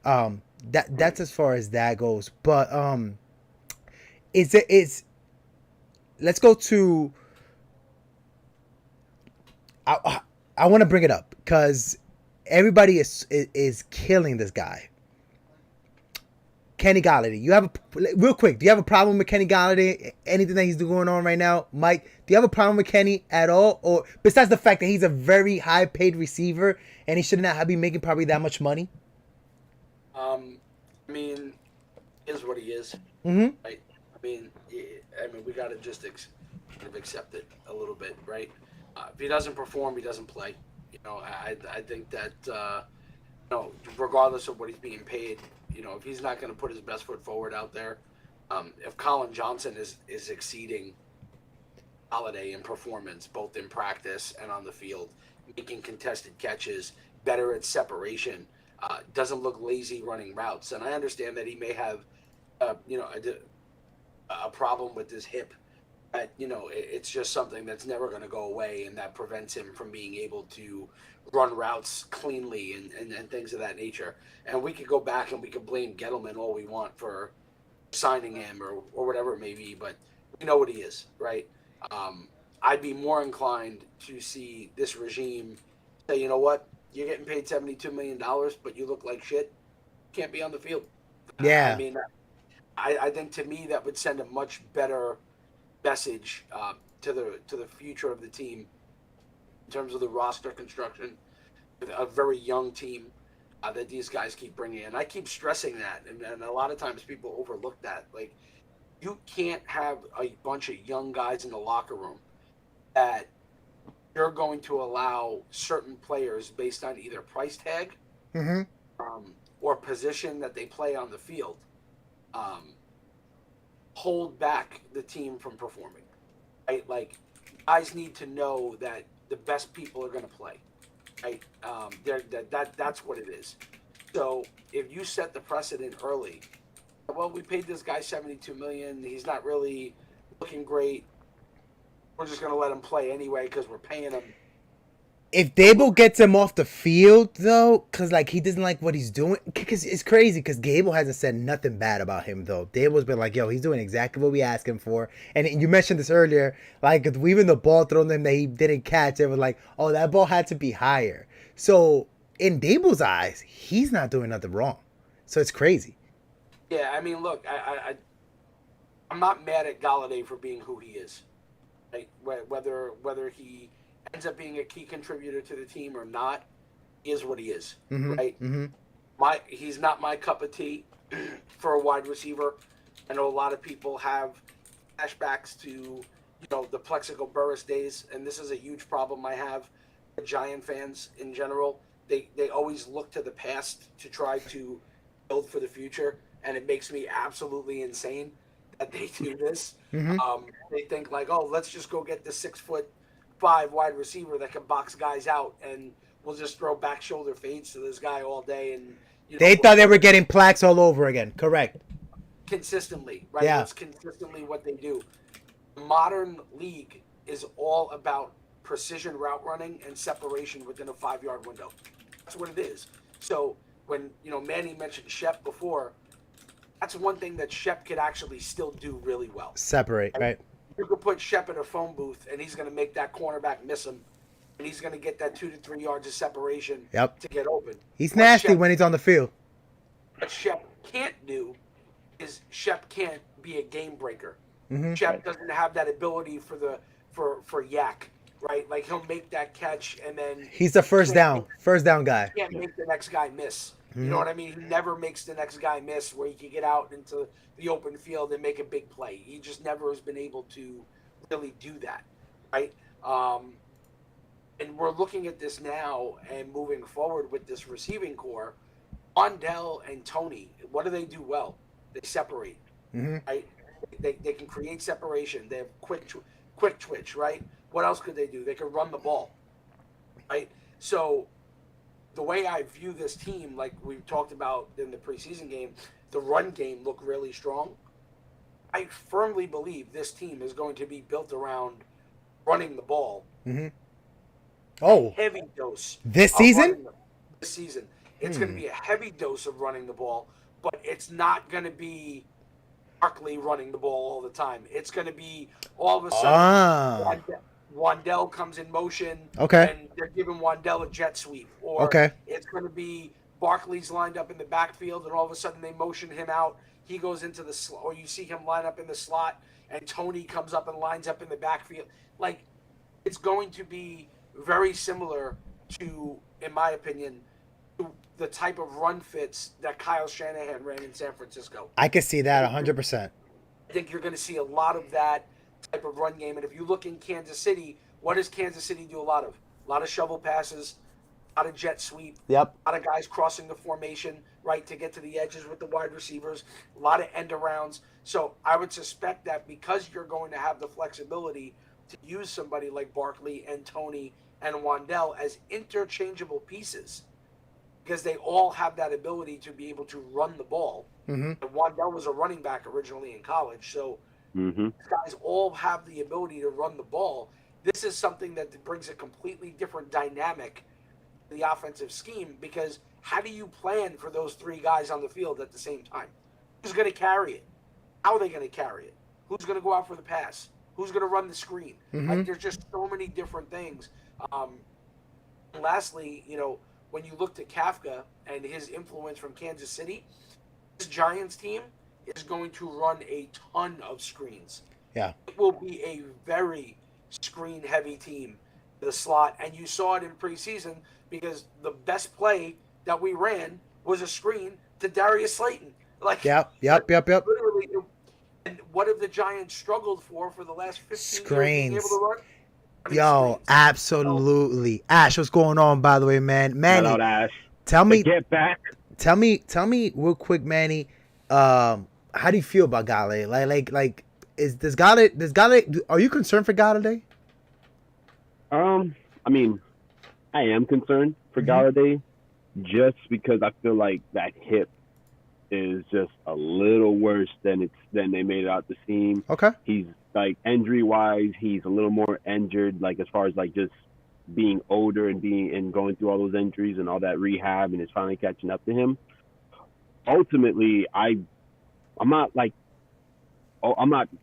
that's as far as that goes. But let's go to I want to bring it up because everybody is killing this guy. Kenny Galladay. You have real quick. Do you have a problem with Kenny Galladay? Anything that he's doing on right now, Mike? Do you have a problem with Kenny at all, or besides the fact that he's a very high paid receiver and he should not be making probably that much money? I mean, is what he is. Mm-hmm. Right? I mean, we got to just accept it a little bit, right? If he doesn't perform, he doesn't play. I think that regardless of what he's being paid, if he's not going to put his best foot forward out there, if Colin Johnson is exceeding Holiday in performance, both in practice and on the field, making contested catches, better at separation, doesn't look lazy running routes, and I understand that he may have, a problem with his hip. It's just something that's never going to go away, and that prevents him from being able to run routes cleanly and things of that nature. And we could go back and we could blame Gettleman all we want for signing him or whatever it may be, but we know what he is, right? I'd be more inclined to see this regime say, you know what, you're getting paid $72 million, but you look like shit. Can't be on the field. Yeah. I think to me that would send a much better message to the future of the team in terms of the roster construction. A very young team that these guys keep bringing in. I keep stressing that, and a lot of times people overlook that. Like, you can't have a bunch of young guys in the locker room that you're going to allow certain players based on either price tag or position that they play on the field hold back the team from performing. Right? Like, guys need to know that the best people are going to play. Right? That's what it is. So if you set the precedent early, well, we paid this guy $72 million. He's not really looking great. We're just going to let him play anyway because we're paying him. If Dable gets him off the field, though, because, he doesn't like what he's doing, because it's crazy, because Gable hasn't said nothing bad about him, though. Dable's been like, yo, he's doing exactly what we asked him for. And you mentioned this earlier, even the ball thrown to him that he didn't catch, it was like, oh, that ball had to be higher. So, in Dable's eyes, he's not doing nothing wrong. So, it's crazy. Yeah, I mean, look, I'm not mad at Galladay for being who he is. Right? Whether he ends up being a key contributor to the team or not, is what he is, right? Mm-hmm. He's not my cup of tea for a wide receiver. I know a lot of people have flashbacks to, the Plexico Burress days, and this is a huge problem I have with Giant fans in general. They always look to the past to try to build for the future, and it makes me absolutely insane that they do this. They think like, oh, let's just go get the 6'5" wide receiver that can box guys out, and we'll just throw back shoulder fades to this guy all day. And they thought they were getting plaques all over again. Correct. Consistently, right? Yeah. That's consistently what they do. The modern league is all about precision route running and separation within a 5-yard window. That's what it is. So when Manny mentioned Shep before, that's one thing that Shep could actually still do really well. Separate, right? You could put Shep in a phone booth, and he's going to make that cornerback miss him, and he's going to get that 2 to 3 yards of separation to get open. He's nasty when he's on the field. What Shep can't do is Shep can't be a game breaker. Mm-hmm. Shep doesn't have that ability for yak, right? Like, he'll make that catch, and then he's the first down guy. He can't make the next guy miss. You know what I mean? He never makes the next guy miss where he can get out into the open field and make a big play. He just never has been able to really do that, right? And we're looking at this now and moving forward with this receiving core. Ondell and Tony, what do they do well? They separate, right? They can create separation. They have quick twitch, right? What else could they do? They could run the ball, right? So the way I view this team, like we talked about in the preseason game, the run game looked really strong. I firmly believe this team is going to be built around running the ball. Oh, heavy dose. This season? This season. It's going to be a heavy dose of running the ball, but it's not going to be Barkley running the ball all the time. It's going to be all of a sudden Wandell comes in motion, Okay. and they're giving Wandell a jet sweep, or Okay. it's going to be Barkley's lined up in the backfield, and all of a sudden they motion him out. He goes into the slot, or you see him line up in the slot, and Tony comes up and lines up in the backfield. Like, it's going to be very similar to, in my opinion, to the type of run fits that Kyle Shanahan ran in San Francisco. I can see that 100%. I think you're going to see a lot of that type of run game. And if you look in Kansas City, what does Kansas City do a lot of? A lot of shovel passes, a lot of jet sweep, Yep. a lot of guys crossing the formation, right, to get to the edges with the wide receivers, a lot of end arounds. So I would suspect that because you're going to have the flexibility to use somebody like Barkley and Tony and Wandell as interchangeable pieces, because they all have that ability to be able to run the ball. Mm-hmm. And Wandell was a running back originally in college, so these guys all have the ability to run the ball. This is something that brings a completely different dynamic to the offensive scheme, because how do you plan for those three guys on the field at the same time? Who's going to carry it? How are they going to carry it? Who's going to go out for the pass? Who's going to run the screen? Mm-hmm. Like, there's just so many different things. And lastly, when you look to Kafka and his influence from Kansas City, this Giants team is going to run a ton of screens. Yeah. It will be a very screen-heavy team to the slot, and you saw it in preseason because the best play that we ran was a screen to Darius Slayton. Like, Yep. literally. And what have the Giants struggled for the last 15 years being able to run? Yo, screens. absolutely. Ash, what's going on, by the way, man? Manny, Shout out Ash. tell me, Get back. tell me real quick, Manny. How do you feel about Galladay? Like, does Galladay? Are you concerned for Galladay? I mean, I am concerned for Galladay, just because I feel like that hip is just a little worse than they made it out to seem. Okay. He's like, injury wise, he's a little more injured, like as far as like just being older and going through all those injuries and all that rehab, and it's finally catching up to him. Ultimately, I'm not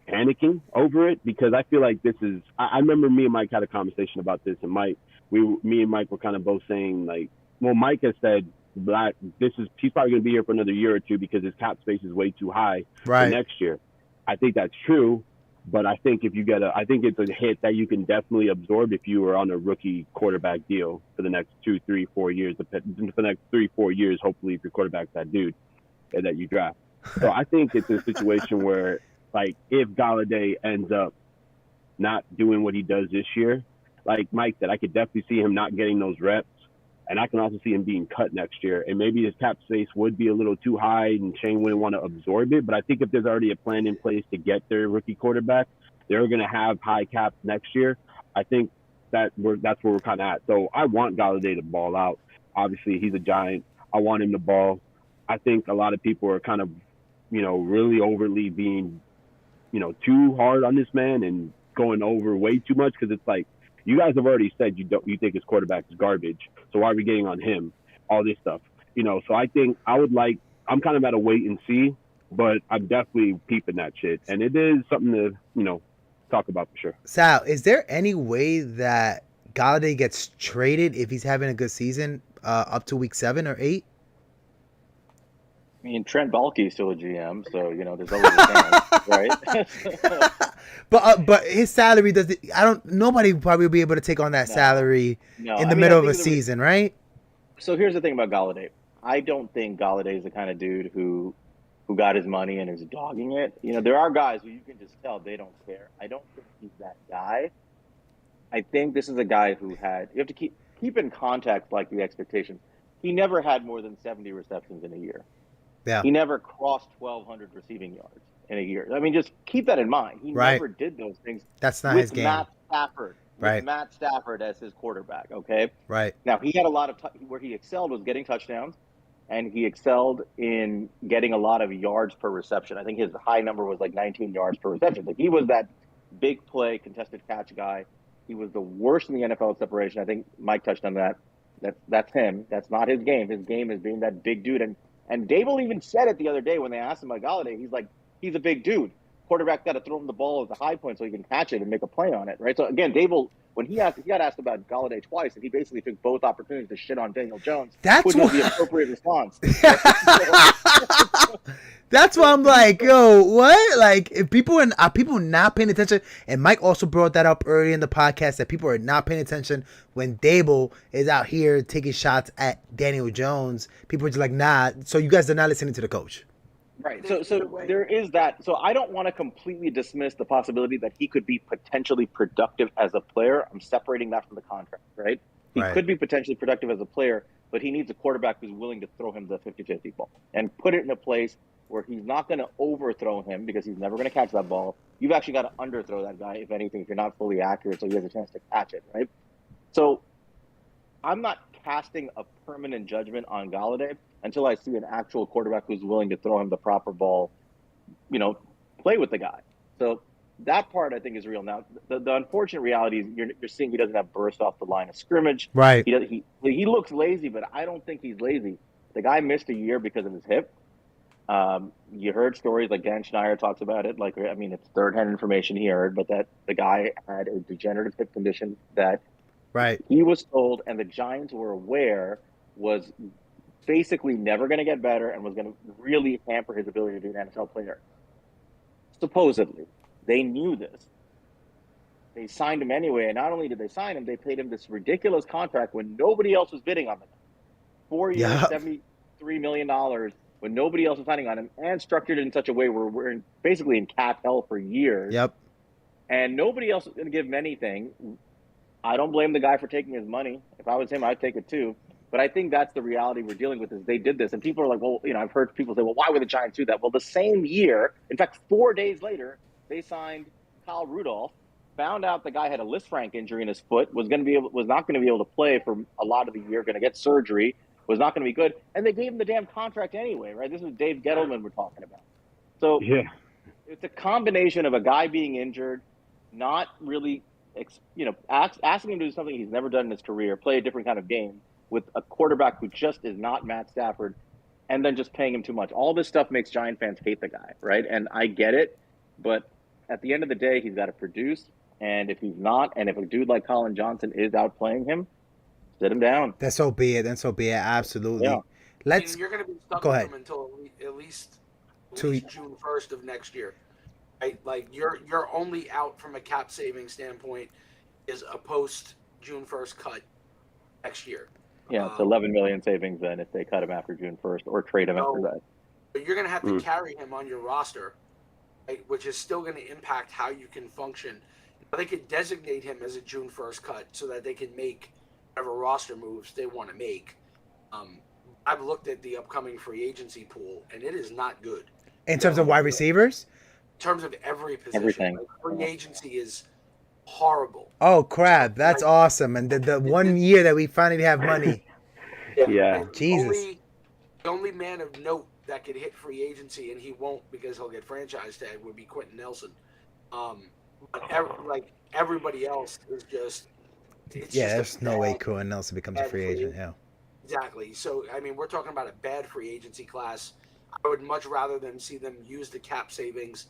panicking over it, because I feel like this is. I remember me and Mike had a conversation about this, and me and Mike were kind of both saying, like, well, Mike has said, he's probably going to be here for another year or two because his cap space is way too high for next year. I think that's true, but I think I think it's a hit that you can definitely absorb if you were on a rookie quarterback deal for the next 2, 3, 4 years. For the next 3, 4 years, hopefully, if your quarterback's that dude that you draft. So I think it's a situation where, like, if Galladay ends up not doing what he does this year, like Mike said, I could definitely see him not getting those reps. And I can also see him being cut next year. And maybe his cap space would be a little too high and Shane wouldn't want to absorb it. But I think if there's already a plan in place to get their rookie quarterback, they're going to have high caps next year. I think that's where we're kind of at. So I want Galladay to ball out. Obviously, he's a Giant. I want him to ball. I think a lot of people are kind of, really overly being, too hard on this man and going over way too much, because it's like, you guys have already said you think his quarterback is garbage, so why are we getting on him? All this stuff, So I think I'm kind of at a wait and see, but I'm definitely peeping that shit, and it is something to talk about for sure. Sal, is there any way that Galladay gets traded if he's having a good season up to week 7 or 8? I mean, Trent Baalke is still a GM, so there's always a chance, right? But his salary nobody will probably be able to take on that salary in the middle of a season, right? So here's the thing about Galladay. I don't think Galladay is the kind of dude who got his money and is dogging it. There are guys who you can just tell they don't care. I don't think he's that guy. I think this is a guy who you have to keep in context, like, the expectations. He never had more than 70 receptions in a year. Yeah. He never crossed 1,200 receiving yards in a year. I mean, just keep that in mind. He never did those things. That's not his game. Matt Stafford. Right. With Matt Stafford as his quarterback, okay? Right. Now, he had a lot of where he excelled was getting touchdowns, and he excelled in getting a lot of yards per reception. I think his high number was like 19 yards per reception. Like, he was that big play, contested catch guy. He was the worst in the NFL at separation. I think Mike touched on that. That's him. That's not his game. His game is being that big dude. And Dable even said it the other day when they asked him about Galladay. He's like, he's a big dude. quarterback got to throw him the ball at the high point so he can catch it and make a play on it, right? So again, Dable, when he got asked about Galladay twice, and he basically took both opportunities to shit on Daniel Jones, which was the appropriate response. That's why I'm like, yo, what? Like, if people are not paying attention, and Mike also brought that up early in the podcast that people are not paying attention when Dable is out here taking shots at Daniel Jones. People are just like, nah. So you guys are not listening to the coach. Right. So there is that. So I don't want to completely dismiss the possibility that he could be potentially productive as a player. I'm separating that from the contract, right? He could be potentially productive as a player, but he needs a quarterback who's willing to throw him the 50-50 ball and put it in a place where he's not going to overthrow him because he's never going to catch that ball. You've actually got to underthrow that guy, if anything, if you're not fully accurate, so he has a chance to catch it, right? So I'm not casting a permanent judgment on Galladay until I see an actual quarterback who's willing to throw him the proper ball, play with the guy. So that part, I think, is real. Now, the unfortunate reality is you're seeing he doesn't have burst off the line of scrimmage. Right. He looks lazy, but I don't think he's lazy. The guy missed a year because of his hip. You heard stories like Dan Schneider talks about it. It's third-hand information he heard, but that the guy had a degenerative hip condition that he was told, and the Giants were aware, was basically never going to get better and was going to really hamper his ability to be an NFL player. Supposedly. They knew this. They signed him anyway, and not only did they sign him, they paid him this ridiculous contract when nobody else was bidding on him. 4 years, $73 million, when nobody else was signing on him, and structured it in such a way where we're basically in cap hell for years. Yep. And nobody else is going to give him anything. I don't blame the guy for taking his money. If I was him, I'd take it too. But I think that's the reality we're dealing with is they did this. And people are like, well, I've heard people say, well, why would the Giants do that? Well, the same year, in fact, 4 days later, they signed Kyle Rudolph, found out the guy had a Lisfranc injury in his foot, was not going to be able to play for a lot of the year, going to get surgery, was not going to be good. And they gave him the damn contract anyway, right? This is Dave Gettleman we're talking about. So it's a combination of a guy being injured, not really, asking him to do something he's never done in his career, play a different kind of game, with a quarterback who just is not Matt Stafford, and then just paying him too much. All this stuff makes Giant fans hate the guy, right? And I get it, but at the end of the day, he's got to produce. And if he's not, and if a dude like Colin Johnson is outplaying him, sit him down. Then so be it. Absolutely. Yeah. You're going to be stuck Go with ahead. him until at least June 1st of next year. Right? Like you're only out from a cap saving standpoint is a post June 1st cut next year. Yeah, it's 11 million savings then if they cut him after June 1st or trade him after that. But you're going to have to carry him on your roster, right, which is still going to impact how you can function. They could designate him as a June 1st cut so that they can make whatever roster moves they want to make. I've looked at the upcoming free agency pool, and it is not good. In terms of wide receivers? In terms of every position. Everything. Like, free agency is horrible. Oh, crap. That's awesome. And the 1 year that we finally have money. Yeah. Jesus. The only man of note that could hit free agency, and he won't because he'll get franchise tag, would be Quentin Nelson. But everybody else is just... There's no way Quentin Nelson becomes a free agent. Yeah. Exactly. So, we're talking about a bad free agency class. I would much rather than see them use the cap savings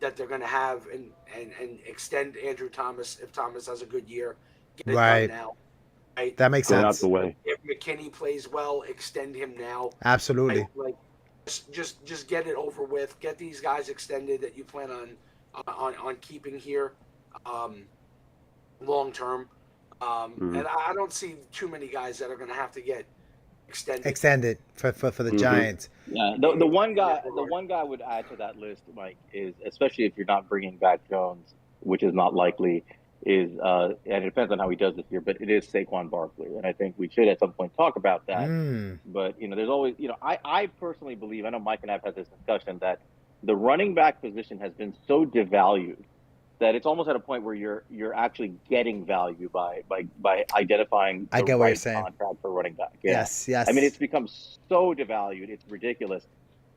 that they're going to have and extend Andrew Thomas if Thomas has a good year. Get it done now. Right? That makes sense. Out the way. If McKinney plays well, extend him now. Absolutely. Right? Just get it over with. Get these guys extended that you plan on keeping here long term. And I don't see too many guys that are going to have to get extended for the Giants. Yeah, the one guy I would add to that list, Mike, is especially if you're not bringing back Jones, which is not likely, is and it depends on how he does this year, but it is Saquon Barkley, and I think we should at some point talk about that. But there's always, I personally believe, I know Mike and I've had this discussion, that the running back position has been so devalued that it's almost at a point where you're actually getting value by identifying the right contract for running back. Yeah. Yes. It's become so devalued, it's ridiculous.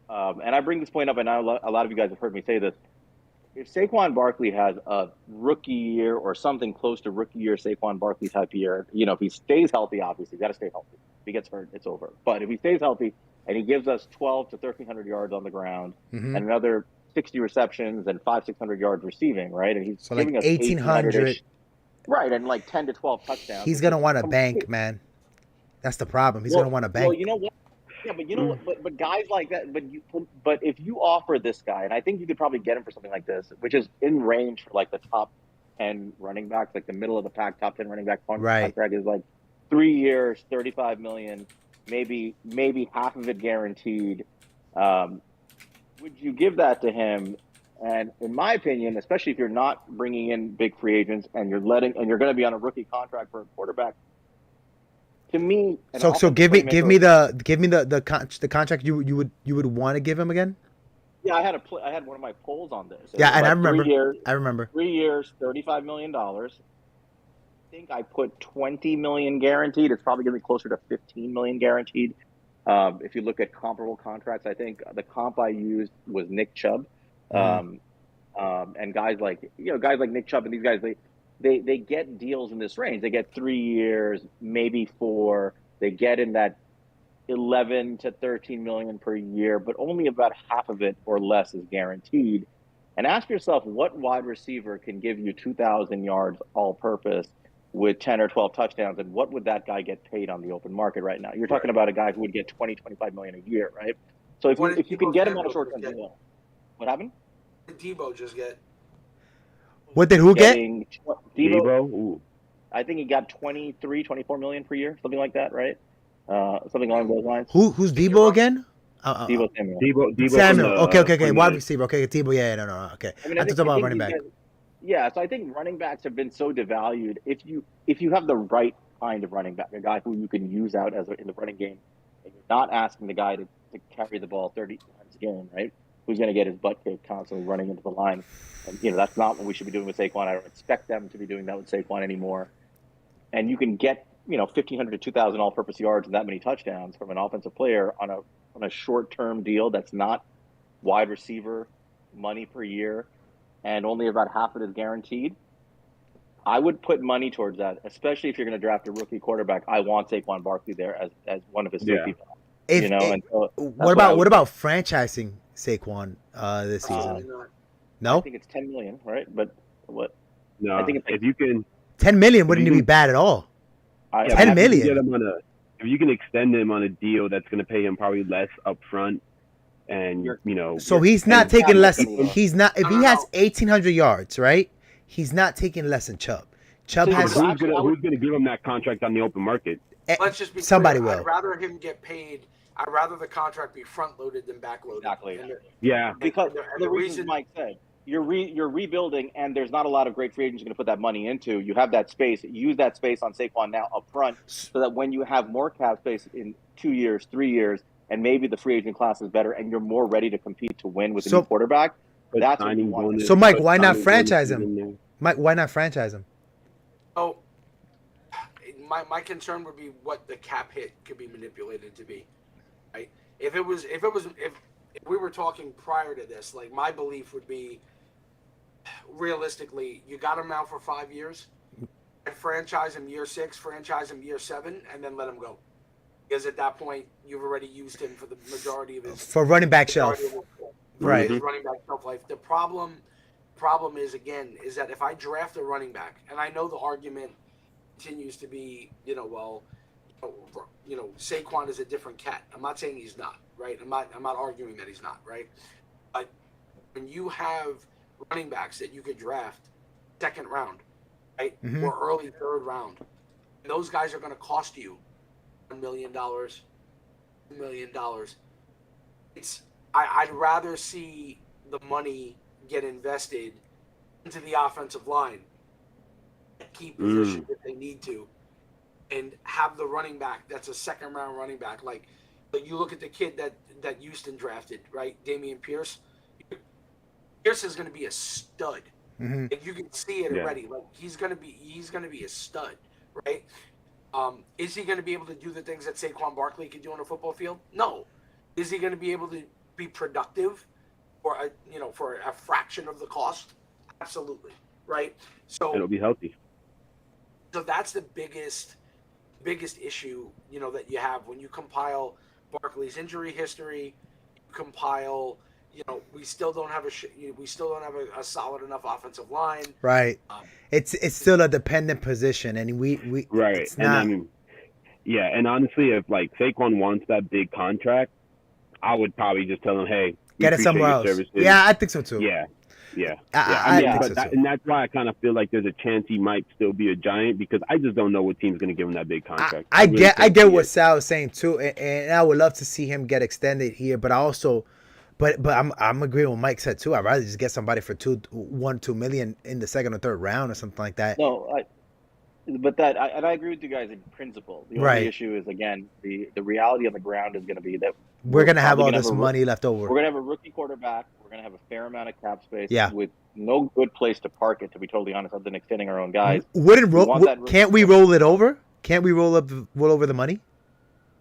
And I bring this point up, and a lot of you guys have heard me say this. If Saquon Barkley has a rookie year or something close to rookie year Saquon Barkley type year, if he stays healthy, obviously, he's got to stay healthy. If he gets hurt, it's over. But if he stays healthy and he gives us 12 to 1,300 yards on the ground and another 60 receptions and 600 yards receiving, right? And he's So like giving us 1,800. right, and like 10 to 12 touchdowns. He's gonna want a bank, man. That's the problem. He's gonna want a Well, bank. you know what? Yeah, but you know what? But guys like that. But if you offer this guy, and I think you could probably get him for something like this, which is in range for like the top 10 running backs, like the middle of the pack, top 10 running back Right. contract is like 3 years, 35 million, maybe half of it guaranteed. Would you give that to him? And in my opinion, especially if you're not bringing in big free agents and you're going to be on a rookie contract for a quarterback, to me, So give me the contract you would want to give him again. Yeah, I had one of my polls on this. Yeah, and I remember. 3 years. I remember. 3 years, $35 million. I think I put 20 million guaranteed. It's probably going to be closer to 15 million guaranteed. If you look at comparable contracts, I think the comp I used was Nick Chubb, and guys like Nick Chubb and these guys, they get deals in this range. They get 3 years, maybe 4. They get in that 11 to 13 million per year, but only about half of it or less is guaranteed. And ask yourself, what wide receiver can give you 2,000 yards all-purpose with 10 or 12 touchdowns, and what would that guy get paid on the open market right now? You're talking about a guy who would get 20, 25 million a year, right? So if you can get him on a short-term deal, what happened? What did Debo just get? What did who get? Debo. Ooh. I think he got 23, 24 million per year, something like that, right? Something along those lines. Who's Debo again? Debo Samuel. Debo Samuel. Okay. Wide receiver. Okay, Debo. Yeah, no. Okay. I mean, I talked about running back. Yeah, so I think running backs have been so devalued. If you have the right kind of running back, a guy who you can use out in the running game, and you're not asking the guy to carry the ball 30 times a game, right? Who's going to get his butt kicked constantly running into the line? And that's not what we should be doing with Saquon. I don't expect them to be doing that with Saquon anymore. And you can get 1,500 to 2,000 all-purpose yards and that many touchdowns from an offensive player on a short-term deal that's not wide receiver money per year, and only about half of it is guaranteed. I would put money towards that, especially if you're going to draft a rookie quarterback. I want Saquon Barkley there as one of his safety valves. What about franchising Saquon this season? No, I think it's 10 million, right? But what? No, I think if you can, 10 million wouldn't be bad at all. 10 million. If you can extend him on a deal that's going to pay him probably less up front, and so he's not taking less. He's not. If he has 1,800 yards, right? He's not taking less than Chubb. Chubb has. Who's going to give him that contract on the open market? Let's just be somebody clear. will. I'd rather him get paid. I'd rather the contract be front loaded than back loaded. Exactly. Yeah. Because the reason Mike said, you're rebuilding, and there's not a lot of great free agents you're going to put that money into. You have that space. Use that space on Saquon now up front, so that when you have more cap space in 2 years, 3 years, and maybe the free agent class is better, and you're more ready to compete to win with a new quarterback, that's what you want. So, Mike, why not franchise him? Mike, why not franchise him? Oh, my concern would be what the cap hit could be manipulated to be. Right? If we were talking prior to this, like, my belief would be, realistically, you got him now for 5 years. Franchise him year 6, franchise him year 7, and then let him go. Because at that point, you've already used him for the majority of his running back shelf. Right. His running back shelf life. The problem is that if I draft a running back, and I know the argument continues to be, Saquon is a different cat. I'm not saying he's not, right? I'm not arguing that he's not, right? But when you have running backs that you could draft second round, right, or early third round, and those guys are going to cost you $1 million, $2 million. I'd rather see the money get invested into the offensive line, keep position if they need to, and have the running back that's a second round running back. Like you look at the kid that Houston drafted, right, Dameon Pierce. Pierce is going to be a stud. Like, you can see it already. Like, he's going to be a stud, right? Is he going to be able to do the things that Saquon Barkley can do on a football field? No. Is he going to be able to be productive for a fraction of the cost? Absolutely, right? So it'll be healthy. So that's the biggest issue, that you have when you compile Barkley's injury history, you compile, we still don't have a solid enough offensive line. Right. It's still a dependent position, and we right. it's And not. I mean, yeah, and honestly, if like Saquon wants that big contract, I would probably just tell him, hey, we Get it appreciate somewhere your else. services. Yeah, I think so too. Yeah. Yeah. I mean, think but so too. and that's why I kind of feel like there's a chance he might still be a Giant, because I just don't know what team's going to give him that big contract. I really get can't see what it. Sal is saying too, and I would love to see him get extended here. But I also, but I'm agreeing with Mike said too. I'd rather just get somebody for 2 million in the second or third round or something like that. No, but I agree with you guys in principle. The Right. only issue is, again, the reality on the ground is going to be that We're gonna have all probably this money left over. We're going to have a rookie quarterback. We're going to have a fair amount of cap space. Yeah. With no good place to park it, to be totally honest, other than extending our own guys. Can't we roll it over? Can't we roll over the money?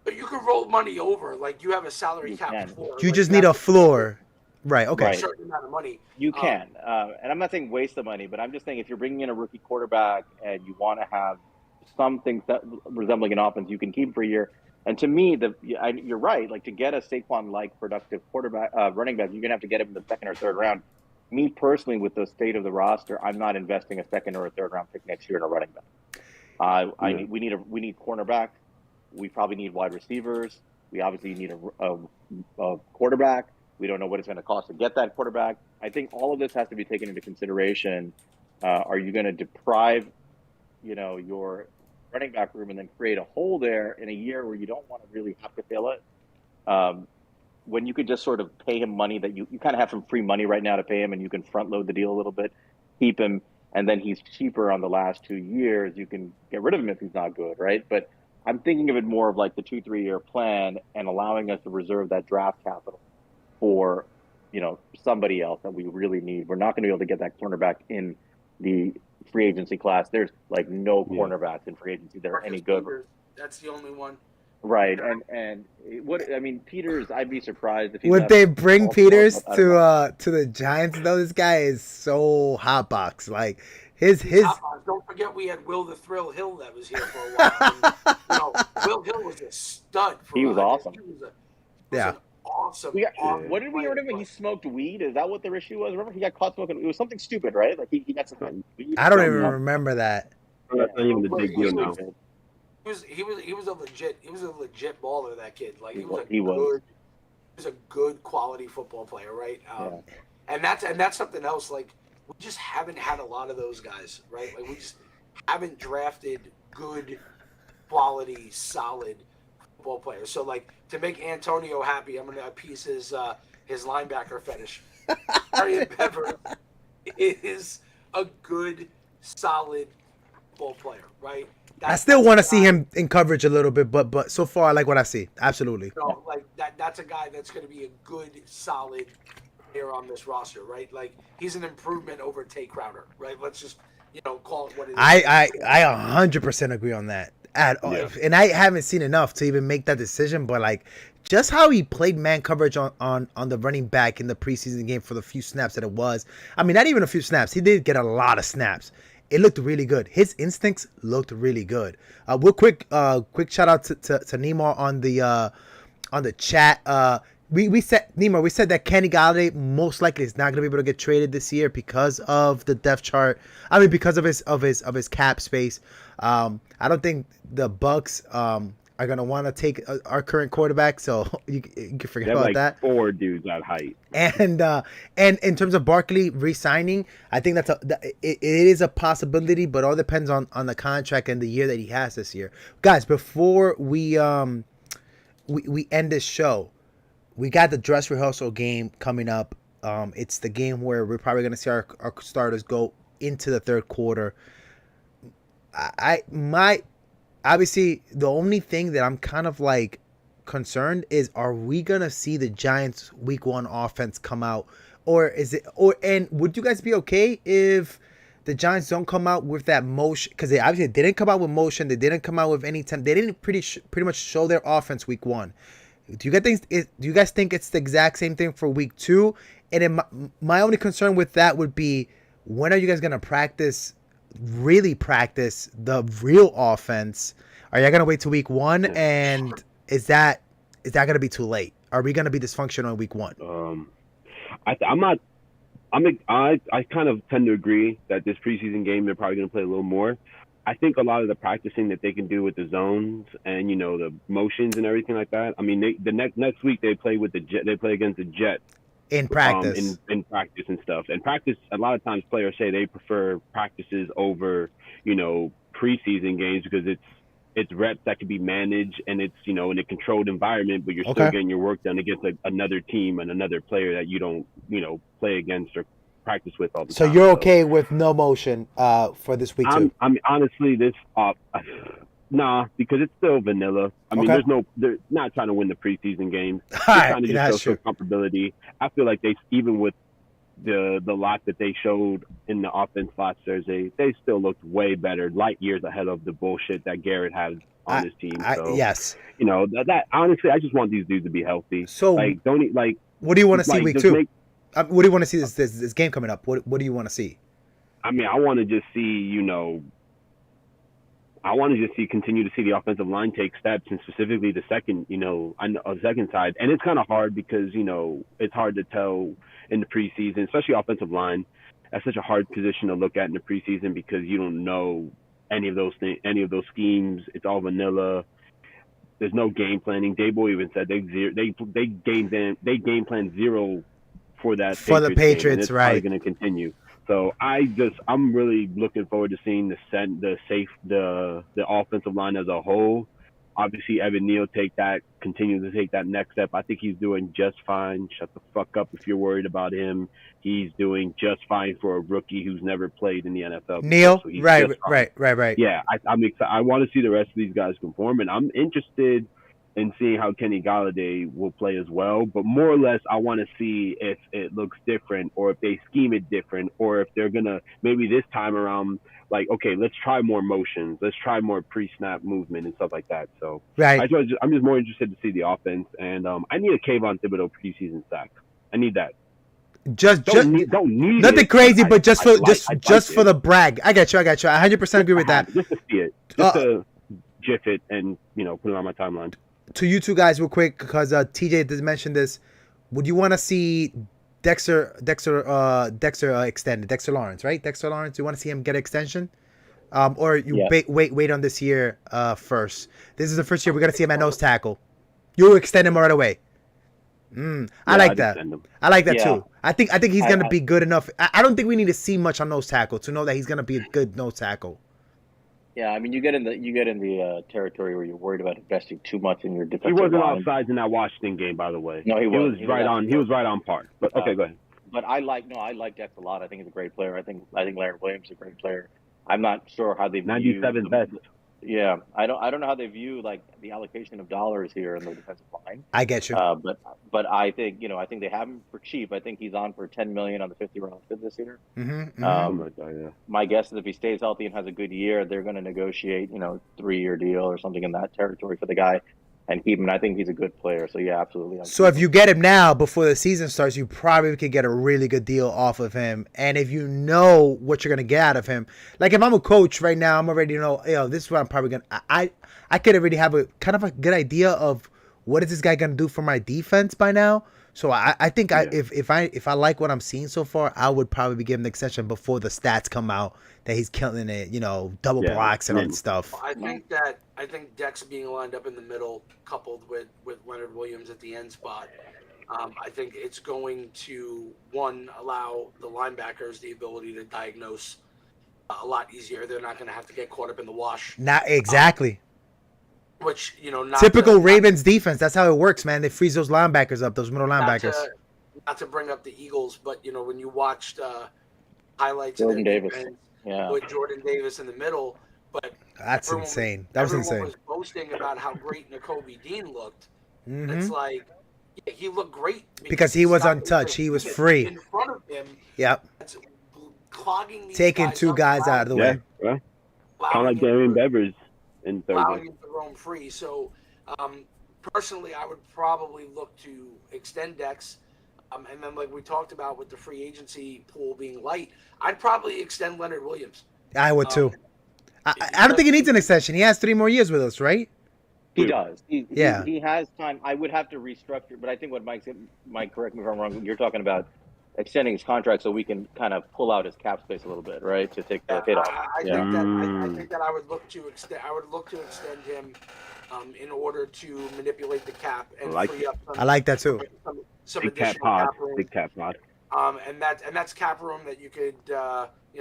But you can roll money over, like you have a salary You cap can. floor. You like, just need a floor. Right. Okay. A Right. certain amount of money. You can, and I'm not saying waste the money, but I'm just saying if you're bringing in a rookie quarterback and you want to have some things that resembling an offense, you can keep for a year. And to me, you're right. Like, to get a Saquon-like productive quarterback, running back, you're gonna have to get him in the second or third round. Me personally, with the state of the roster, I'm not investing a second or a third round pick next year in a running back. We need cornerback. We probably need wide receivers. We obviously need a quarterback. We don't know what it's going to cost to get that quarterback. I think all of this has to be taken into consideration. Are you going to deprive, your running back room and then create a hole there in a year where you don't want to really have to fill it? When you could just sort of pay him money that you kind of have some free money right now to pay him, and you can front load the deal a little bit, keep him, and then he's cheaper on the last 2 years. You can get rid of him if he's not good, right? But I'm thinking of it more of like the 2-3 year plan and allowing us to reserve that draft capital for, somebody else that we really need. We're not going to be able to get that cornerback in the free agency class. There's like no cornerbacks in free agency that are any good. Peters, that's the only one. Right, and Peters, I'd be surprised if he would they bring Peters to the Giants though. This guy is so hotbox. Like his. Don't forget we had Will the Thrill Hill that was here for a while. And, Will Hill was a stud. He was awesome. An awesome. What did we hear of him? He smoked weed. Is that what their issue was? Remember, he got caught smoking. It was something stupid, right? Like he got some weed. I don't even remember that. That's not even the big deal now. He was a legit baller. That kid, like he was a good quality football player, right? And that's something else. Like, we just haven't had a lot of those guys, right? Like, we just haven't drafted good quality, solid football players. So, like, to make Antonio happy, I'm gonna appease his linebacker fetish. Marion Bever is a good, solid football player, right? I still want to see him in coverage a little bit, but so far I like what I see. Absolutely. Like that's a guy that's going to be a good, solid player on this roster, right? Like, he's an improvement over Tay Crowder, right? Let's just call it what it is. I 100% agree on that. And I haven't seen enough to even make that decision, but like just how he played man coverage on the running back in the preseason game for the few snaps that it was. I mean, not even a few snaps. He did get a lot of snaps. It looked really good. His instincts looked really good. Real quick shout out to Neymar on the chat. We said that Kenny Galladay most likely is not going to be able to get traded this year because of the depth chart. I mean, because of his cap space. I don't think the Bucks are going to want to take our current quarterback, so you can forget about that. 4 dudes at height. And in terms of Barkley re-signing, I think it is a possibility, but all depends on the contract and the year that he has this year. Guys, before we end this show, we got the dress rehearsal game coming up. It's the game where we're probably going to see our starters go into the third quarter. Obviously, the only thing that I'm kind of like concerned is, are we gonna see the Giants week 1 offense come out, and would you guys be okay if the Giants don't come out with that motion? Because they obviously didn't come out with motion. They didn't come out with any time. They didn't pretty much show their offense week 1. Do you guys think it's the exact same thing for week 2? And then my only concern with that would be, when are you guys gonna really practice the real offense? Are you gonna wait till week 1? And is that gonna be too late? Are we gonna be dysfunctional in week 1? I'm not. I kind of tend to agree that this preseason game they're probably going to play a little more. I think a lot of the practicing that they can do with the zones and the motions and everything like that. I mean, the next week they play with the Jet. They play against the Jets In practice. in practice and stuff. And practice, a lot of times players say they prefer practices over preseason games because it's reps that can be managed and it's in a controlled environment, but you're still getting your work done against another team and another player that you don't play against or practice with all the time. So you're okay with no motion for this week too? I'm honestly this nah, because it's still vanilla. I mean, they're not trying to win the preseason games. They're trying to just show some comfortability. I feel like even with the lot that they showed in the offense last Thursday, they still looked way better, light years ahead of the bullshit that Garrett had on his team. So, yes. That honestly, I just want these dudes to be healthy. So what do you want to see week 2? What do you want to see this game coming up? What do you want to see? I mean, I want to just see, continue to see the offensive line take steps, and specifically the second, on the second side. And it's kind of hard because, it's hard to tell in the preseason, especially offensive line. That's such a hard position to look at in the preseason because you don't know any of those things, any of those schemes. It's all vanilla. There's no game planning. Dable even said they game plan zero for that for the Patriots, game, and it's right? Going to continue. So I'm really looking forward to seeing the offensive line as a whole. Obviously, Evan Neal continue to take that next step. I think he's doing just fine. Shut the fuck up if you're worried about him. He's doing just fine for a rookie who's never played in the NFL. Neal, so right. Yeah, I'm excited. I want to see the rest of these guys conform, and I'm interested in seeing how Kenny Golladay will play as well. But more or less, I want to see if it looks different or if they scheme it different or if they're going to maybe this time around, like, okay, let's try more motions. Let's try more pre-snap movement and stuff like that. So right. I'm just more interested to see the offense. And I need a Kayvon Thibodeau preseason sack. I need that. Don't need nothing it, crazy, but just for the brag. I got you. I 100% agree with that. Just to see it. Just to gif it and, put it on my timeline. To you two guys real quick, because TJ did mention this. Would you want to see Dexter extended? Dexter Lawrence, right? Dexter Lawrence. You want to see him get an extension? Or you wait on this year first? This is the first year we're going to see him at nose tackle. You extend him right away. I like that. I like that too. I think he's going to be good enough. I don't think we need to see much on nose tackle to know that he's going to be a good nose tackle. Yeah, I mean, you get in the territory where you're worried about investing too much in your defensive line. He wasn't offsides in that Washington game, by the way. No, he was right on. He was right on par. But okay, go ahead. But I like Dex a lot. I think he's a great player. I think Larry Williams is a great player. I'm not sure how they view 97 best. Yeah, I don't know how they view like the allocation of dollars here in the defensive line. I get you. But I think I think they have him for cheap. I think he's on for $10 million on the 50-round bid this year. My guess is if he stays healthy and has a good year, they're going to negotiate 3-year deal or something in that territory for the guy and keep him. And I think he's a good player. So yeah, absolutely. So if you get him now before the season starts, you probably could get a really good deal off of him. And if you know what you're gonna get out of him, like if I'm a coach right now, I'm already this is what I'm probably gonna. I could already have a kind of a good idea of what is this guy gonna do for my defense by now. So I think if I like what I'm seeing so far, I would probably give him the extension before the stats come out that he's killing it, double blocks and all that stuff. I think Dex being lined up in the middle, coupled with Leonard Williams at the end spot, I think it's going to allow the linebackers the ability to diagnose a lot easier. They're not going to have to get caught up in the wash. Not exactly. Which typical Ravens defense. That's how it works, man. They freeze those linebackers up, those middle linebackers. Not to bring up the Eagles, but when you watched highlights Jordan Davis, with Jordan Davis in the middle, but that's insane. That was insane. Everyone was boasting about how great Nakobe Dean looked. It's like he looked great because he was untouched. He was free in front of him. Yep. Clogging these taking two guys out of the way. Yeah. Kind of like Darian Bevers. Allowing him to roam free. So, personally, I would probably look to extend Dex. And then, like we talked about with the free agency pool being light, I'd probably extend Leonard Williams. I would too. I don't think he needs an extension. He has 3 more years with us, right? He does. He has time. I would have to restructure, but I think what Mike said, Mike, correct me if I'm wrong, you're talking about extending his contract so we can kind of pull out his cap space a little bit, right? To take the hit off. I think that I would look to extend. I would look to extend him in order to manipulate the cap and free up. I like that too. Some Big cap additional pod. cap room. Big cap pod. And that's cap room that you could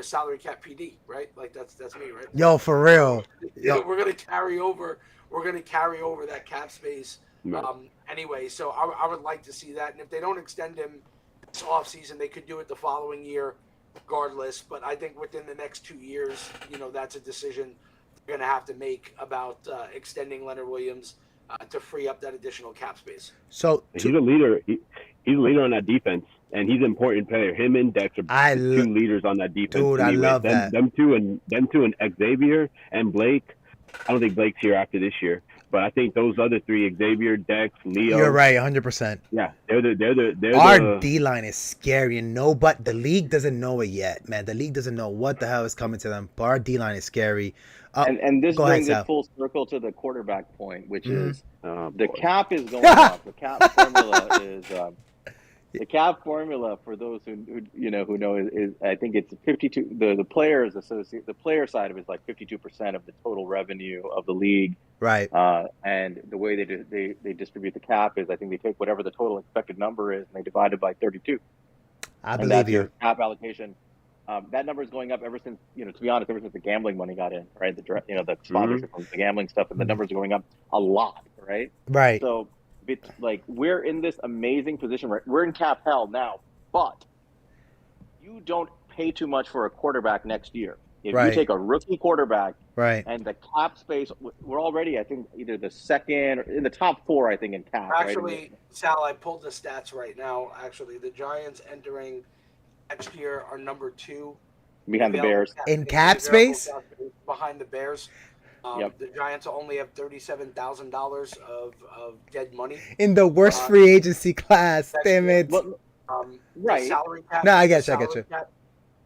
salary cap PD, right? Like that's me, right? Yo, for real. Yo. We're gonna carry over that cap space anyway. So I would like to see that. And if they don't extend him this offseason, they could do it the following year, regardless. But I think within the next 2 years, that's a decision they're gonna have to make about extending Leonard Williams to free up that additional cap space. So he's a leader. He's a leader on that defense, and he's an important player. Him and Dex are the two leaders on that defense. Dude, anyway. I love that. Them two and Xavier and Blake. I don't think Blake's here after this year, but I think those other three, Xavier, Dex, Leo. You're right, 100%. Yeah, they're our D line is scary, and the league doesn't know it yet, man. The league doesn't know what the hell is coming to them, but our D line is scary. And this brings it full circle to the quarterback point, which is the cap is going up. The cap formula is the cap formula for those who know is I think it's 52. The players associate the player side of it is like 52% of the total revenue of the league. Right. And the way they distribute the cap is I think they take whatever the total expected number is and they divide it by 32. I believe you. Cap allocation. That number is going up ever since, to be honest, ever since the gambling money got in, right? The sponsorship from the gambling stuff, and the numbers are going up a lot, right? Right. So, we're in this amazing position. We're in cap hell now, but you don't pay too much for a quarterback next year. If you take a rookie quarterback, and the cap space, we're already, I think, either the second or in the top 4, I think, in cap. Actually, right? Sal, I pulled the stats right now. Actually, the Giants entering next year are number 2 behind the Bears in cap space. Behind the Bears. The Giants only have $37,000 of dead money in the worst free agency class. Damn it! Right. Salary cap. No, I get you.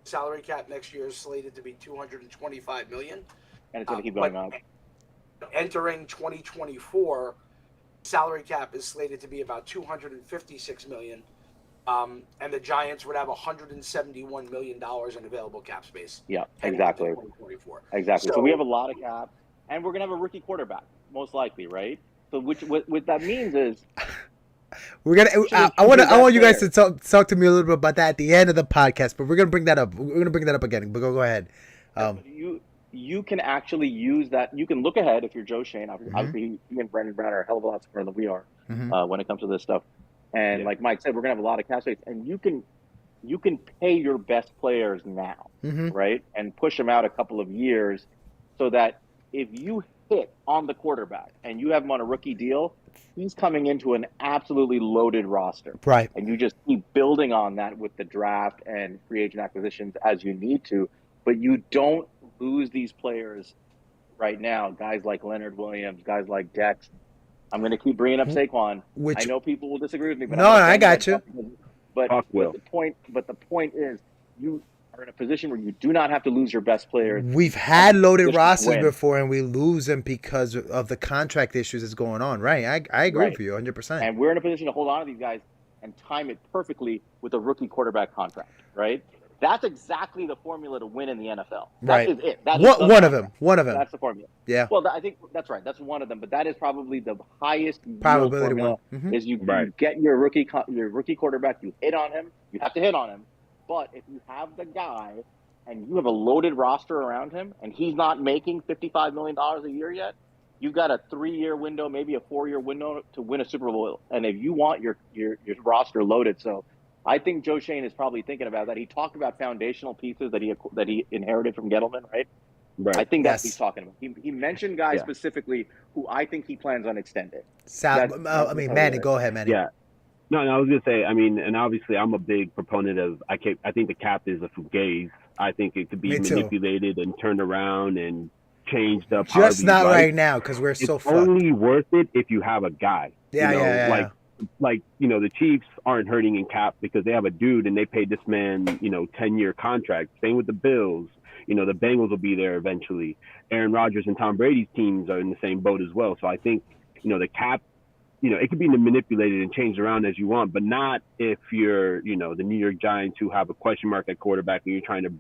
Salary cap next year is slated to be $225 million, and it's going to keep going up. Entering 2024, salary cap is slated to be about $256 million. And the Giants would have $171 million in available cap space. Yeah, exactly. Exactly. So we have a lot of cap, and we're gonna have a rookie quarterback, most likely, right? So what that means is we're gonna. I want you guys to talk to me a little bit about that at the end of the podcast, but we're gonna bring that up. We're gonna bring that up again. But go ahead. You can actually use that. You can look ahead if you're Joe Shane. Obviously, he and Brandon Brown are a hell of a lot smarter than we are when it comes to this stuff. And like Mike said, we're gonna have a lot of cap space, and you can pay your best players now, right, and push them out a couple of years, so that if you hit on the quarterback and you have him on a rookie deal, he's coming into an absolutely loaded roster, right? And you just keep building on that with the draft and free agent acquisitions as you need to, but you don't lose these players right now. Guys like Leonard Williams, guys like Dex. I'm going to keep bringing up Saquon. I know people will disagree with me, but I got you. But the point is, you are in a position where you do not have to lose your best players. We've had loaded rosters before, and we lose them because of the contract issues that's going on. Right? I agree with you 100%. And we're in a position to hold on to these guys and time it perfectly with a rookie quarterback contract. Right? That's exactly the formula to win in the NFL. That is it. That is one of them. One of them. That's the formula. Yeah. Well, I think that's right. That's one of them. But that is probably the highest probability formula. Is you get your rookie quarterback, you hit on him. You have to hit on him. But if you have the guy and you have a loaded roster around him, and he's not making $55 million a year yet, you've got a 3-year window, maybe a 4-year window to win a Super Bowl. And if you want your roster loaded, so. I think Joe Shane is probably thinking about that. He talked about foundational pieces that he inherited from Gettleman, right? Right. I think that's what he's talking about. He mentioned guys specifically who I think he plans on extending. Manny, go ahead, Manny. Yeah. No, I was gonna say. I mean, and obviously, I'm a big proponent of. I think the cap is a fugazi. I think it could be manipulated and turned around and changed up. Just not right now because we're so fucked. It's only worth it if you have a guy. Like, the Chiefs aren't hurting in cap because they have a dude and they paid this man, 10-year contract. Same with the Bills. The Bengals will be there eventually. Aaron Rodgers and Tom Brady's teams are in the same boat as well. So I think, the cap it could be manipulated and changed around as you want, but not if you're, the New York Giants who have a question mark at quarterback and you're trying to,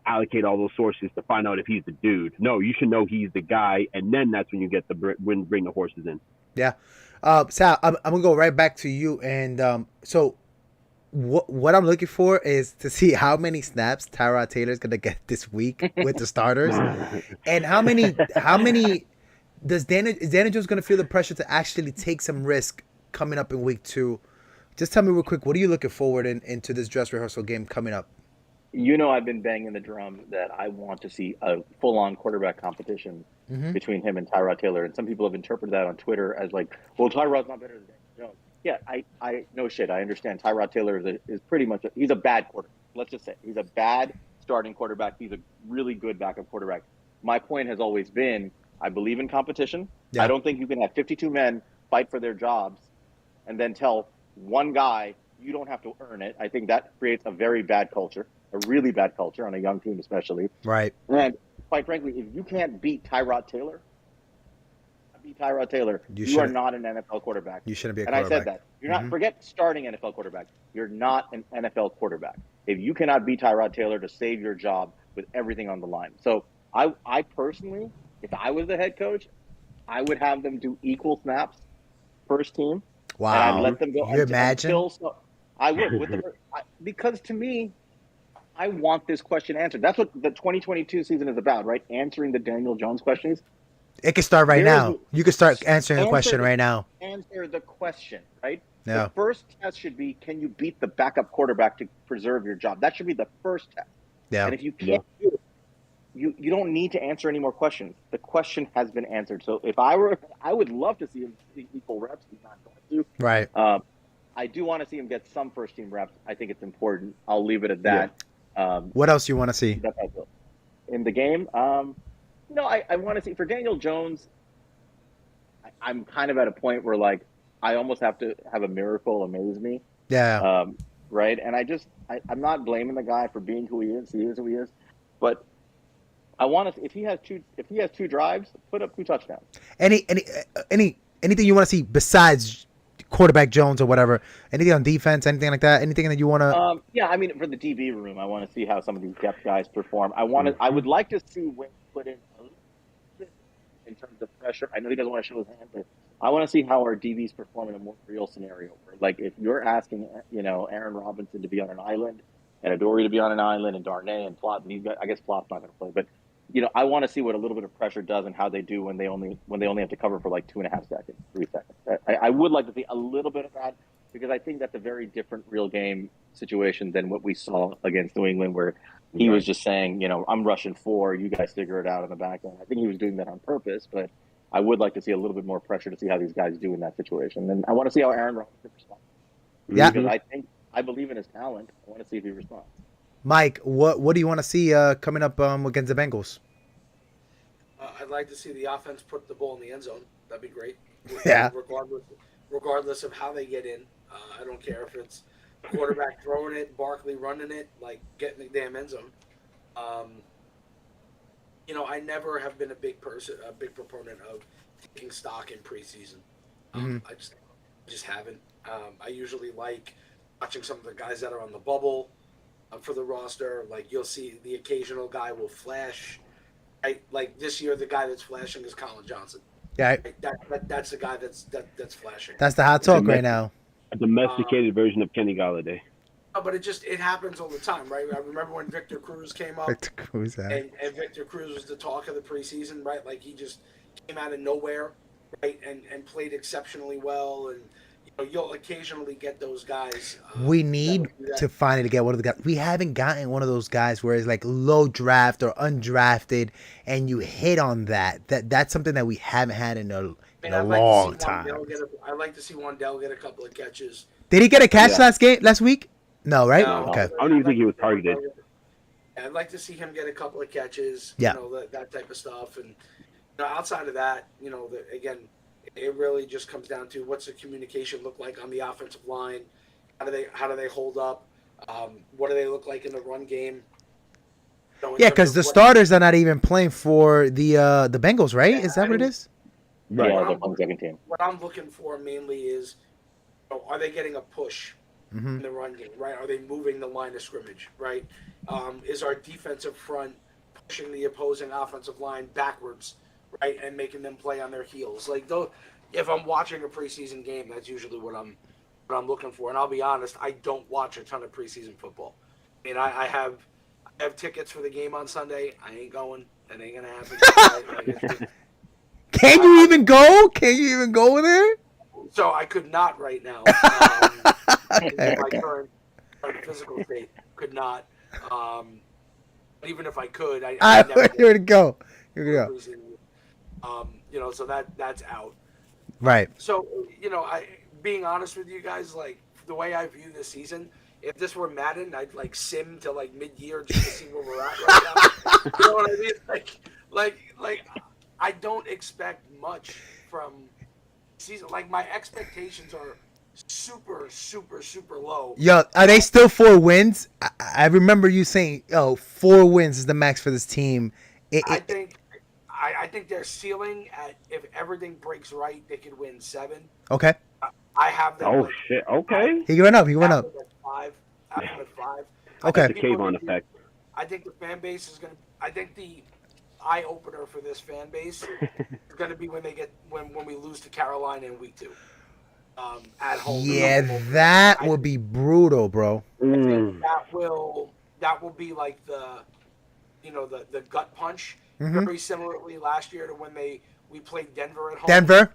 allocate all those sources to find out if he's the dude. No, you should know he's the guy, and then that's when you get bring the horses in. Yeah. Sal, I'm gonna go right back to you, and so what I'm looking for is to see how many snaps Tyrod Taylor's gonna get this week with the starters, and how many is Daniel Jones gonna feel the pressure to actually take some risk coming up in week 2? Just tell me real quick, what are you looking forward into this dress rehearsal game coming up? I've been banging the drum that I want to see a full-on quarterback competition between him and Tyrod Taylor. And some people have interpreted that on Twitter as like, well, Tyrod's not better than Jones. Yeah, I no shit. I understand Tyrod Taylor is pretty much he's a bad quarterback. Let's just say he's a bad starting quarterback. He's a really good backup quarterback. My point has always been, I believe in competition. Yeah. I don't think you can have 52 men fight for their jobs and then tell one guy you don't have to earn it. I think that creates a very bad culture. A really bad culture on a young team, especially. Right. And quite frankly, if you can't beat Tyrod Taylor, you are not an NFL quarterback. You shouldn't be a quarterback. And I said that. You're not. Forget starting NFL quarterback. You're not an NFL quarterback. If you cannot beat Tyrod Taylor to save your job with everything on the line. So I personally, if I was the head coach, I would have them do equal snaps, first team. Wow. And I'd let them go. You imagine? I would. Because to me, I want this question answered. That's what the 2022 season is about, right? Answering the Daniel Jones questions. It can start right now. You can start answering the question right now. Answer the question, right? Yeah. The first test should be, can you beat the backup quarterback to preserve your job? That should be the first test. Yeah. And if you can't do it, you don't need to answer any more questions. The question has been answered. So if I would love to see him equal reps. He's not going to. Right. I do want to see him get some first team reps. I think it's important. I'll leave it at that. Yeah. What else you want to see in the game? I want to see for Daniel Jones. I'm kind of at a point where like I almost have to have a miracle amaze me. Yeah. Right. And I'm not blaming the guy for being who he is. He is who he is. But I want to. If he has two drives, put up 2 touchdowns. Anything you want to see besides quarterback Jones or whatever? Anything on defense? Anything like that? Anything that you want to? Yeah, I mean, for the DB room, I want to see how some of these depth guys perform. I would like to see Wink put in a little bit in terms of pressure. I know he doesn't want to show his hand, but I want to see how our DBs perform in a more real scenario. Where, like, if you're asking, Aaron Robinson to be on an island, and Adoree to be on an island, and Darnay and Plott, and I guess Plott's not going to play, but I want to see what a little bit of pressure does and how they do when they only have to cover for like 2.5 seconds, 3 seconds. I would like to see a little bit of that because I think that's a very different real game situation than what we saw against New England, where he was just saying, I'm rushing 4, you guys figure it out on the back end. I think he was doing that on purpose, but I would like to see a little bit more pressure to see how these guys do in that situation. And I want to see how Aaron Robinson responds. Yeah, because I believe in his talent. I want to see if he responds. Mike, what do you want to see coming up against the Bengals? I'd like to see the offense put the ball in the end zone. That'd be great. Yeah. Regardless of how they get in, I don't care if it's quarterback throwing it, Barkley running it, like getting the damn end zone. I never have been a big proponent of taking stock in preseason. I just haven't. I usually like watching some of the guys that are on the bubble for the roster. Like you'll see the occasional guy will flash. Like this year, the guy that's flashing is Colin Johnson. Yeah, that's the guy that's flashing. That's the hot talk right now. A domesticated version of Kenny Galladay. But it happens all the time, right? I remember when Victor Cruz came up. Victor Cruz, and Victor Cruz was the talk of the preseason, right? Like he just came out of nowhere, right? And played exceptionally well. And you'll occasionally get those guys. We need to finally get one of the guys. We haven't gotten one of those guys where it's like low draft or undrafted, and you hit on that. That's something that we haven't had in a long time. I'd like to see Wandell get a couple of catches. Did he get a catch last week? No, right? No, okay. I don't even think he was targeted. I'd like to see him get a couple of catches. Yeah. That type of stuff, and outside of that, again. It really just comes down to what's the communication look like on the offensive line. How do they hold up? What do they look like in the run game? Yeah, because the starters are not even playing for the Bengals, right? Is that what it is? Right. Yeah, they're playing second team. What I'm looking for mainly is, are they getting a push in the run game, right? Are they moving the line of scrimmage, right? Is our defensive front pushing the opposing offensive line backwards, right, and making them play on their heels? Like, though, if I'm watching a preseason game, that's usually what I'm looking for. And I'll be honest, I don't watch a ton of preseason football. I mean, I have tickets for the game on Sunday. I ain't going. That ain't gonna happen. Right? Can you even go? Can you even go there? So I could not right now. Okay, My okay. current physical state could not. Even if I could, I All never right, here we go. Here we go. So that's out. Right. So being honest with you guys, like the way I view this season, if this were Madden, I'd like sim to like mid-year just to see where we're at right now. You know what I mean? Like I don't expect much from season. Like my expectations are super, super, super low. Yo, are they still 4 wins? I remember you saying, 4 wins is the max for this team. I think their ceiling at if everything breaks right, they could win 7. Okay. I have them. Oh shit. Okay. He went up. He went up. At 5. I have them at 5. Okay. The Kayvon effect. I think the fan base is gonna. I think the eye opener for this fan base is gonna be when we lose to Carolina in week 2. At home. Yeah, that will be brutal, bro. That will be like the gut punch. Very similarly last year to when we played Denver at home. Denver.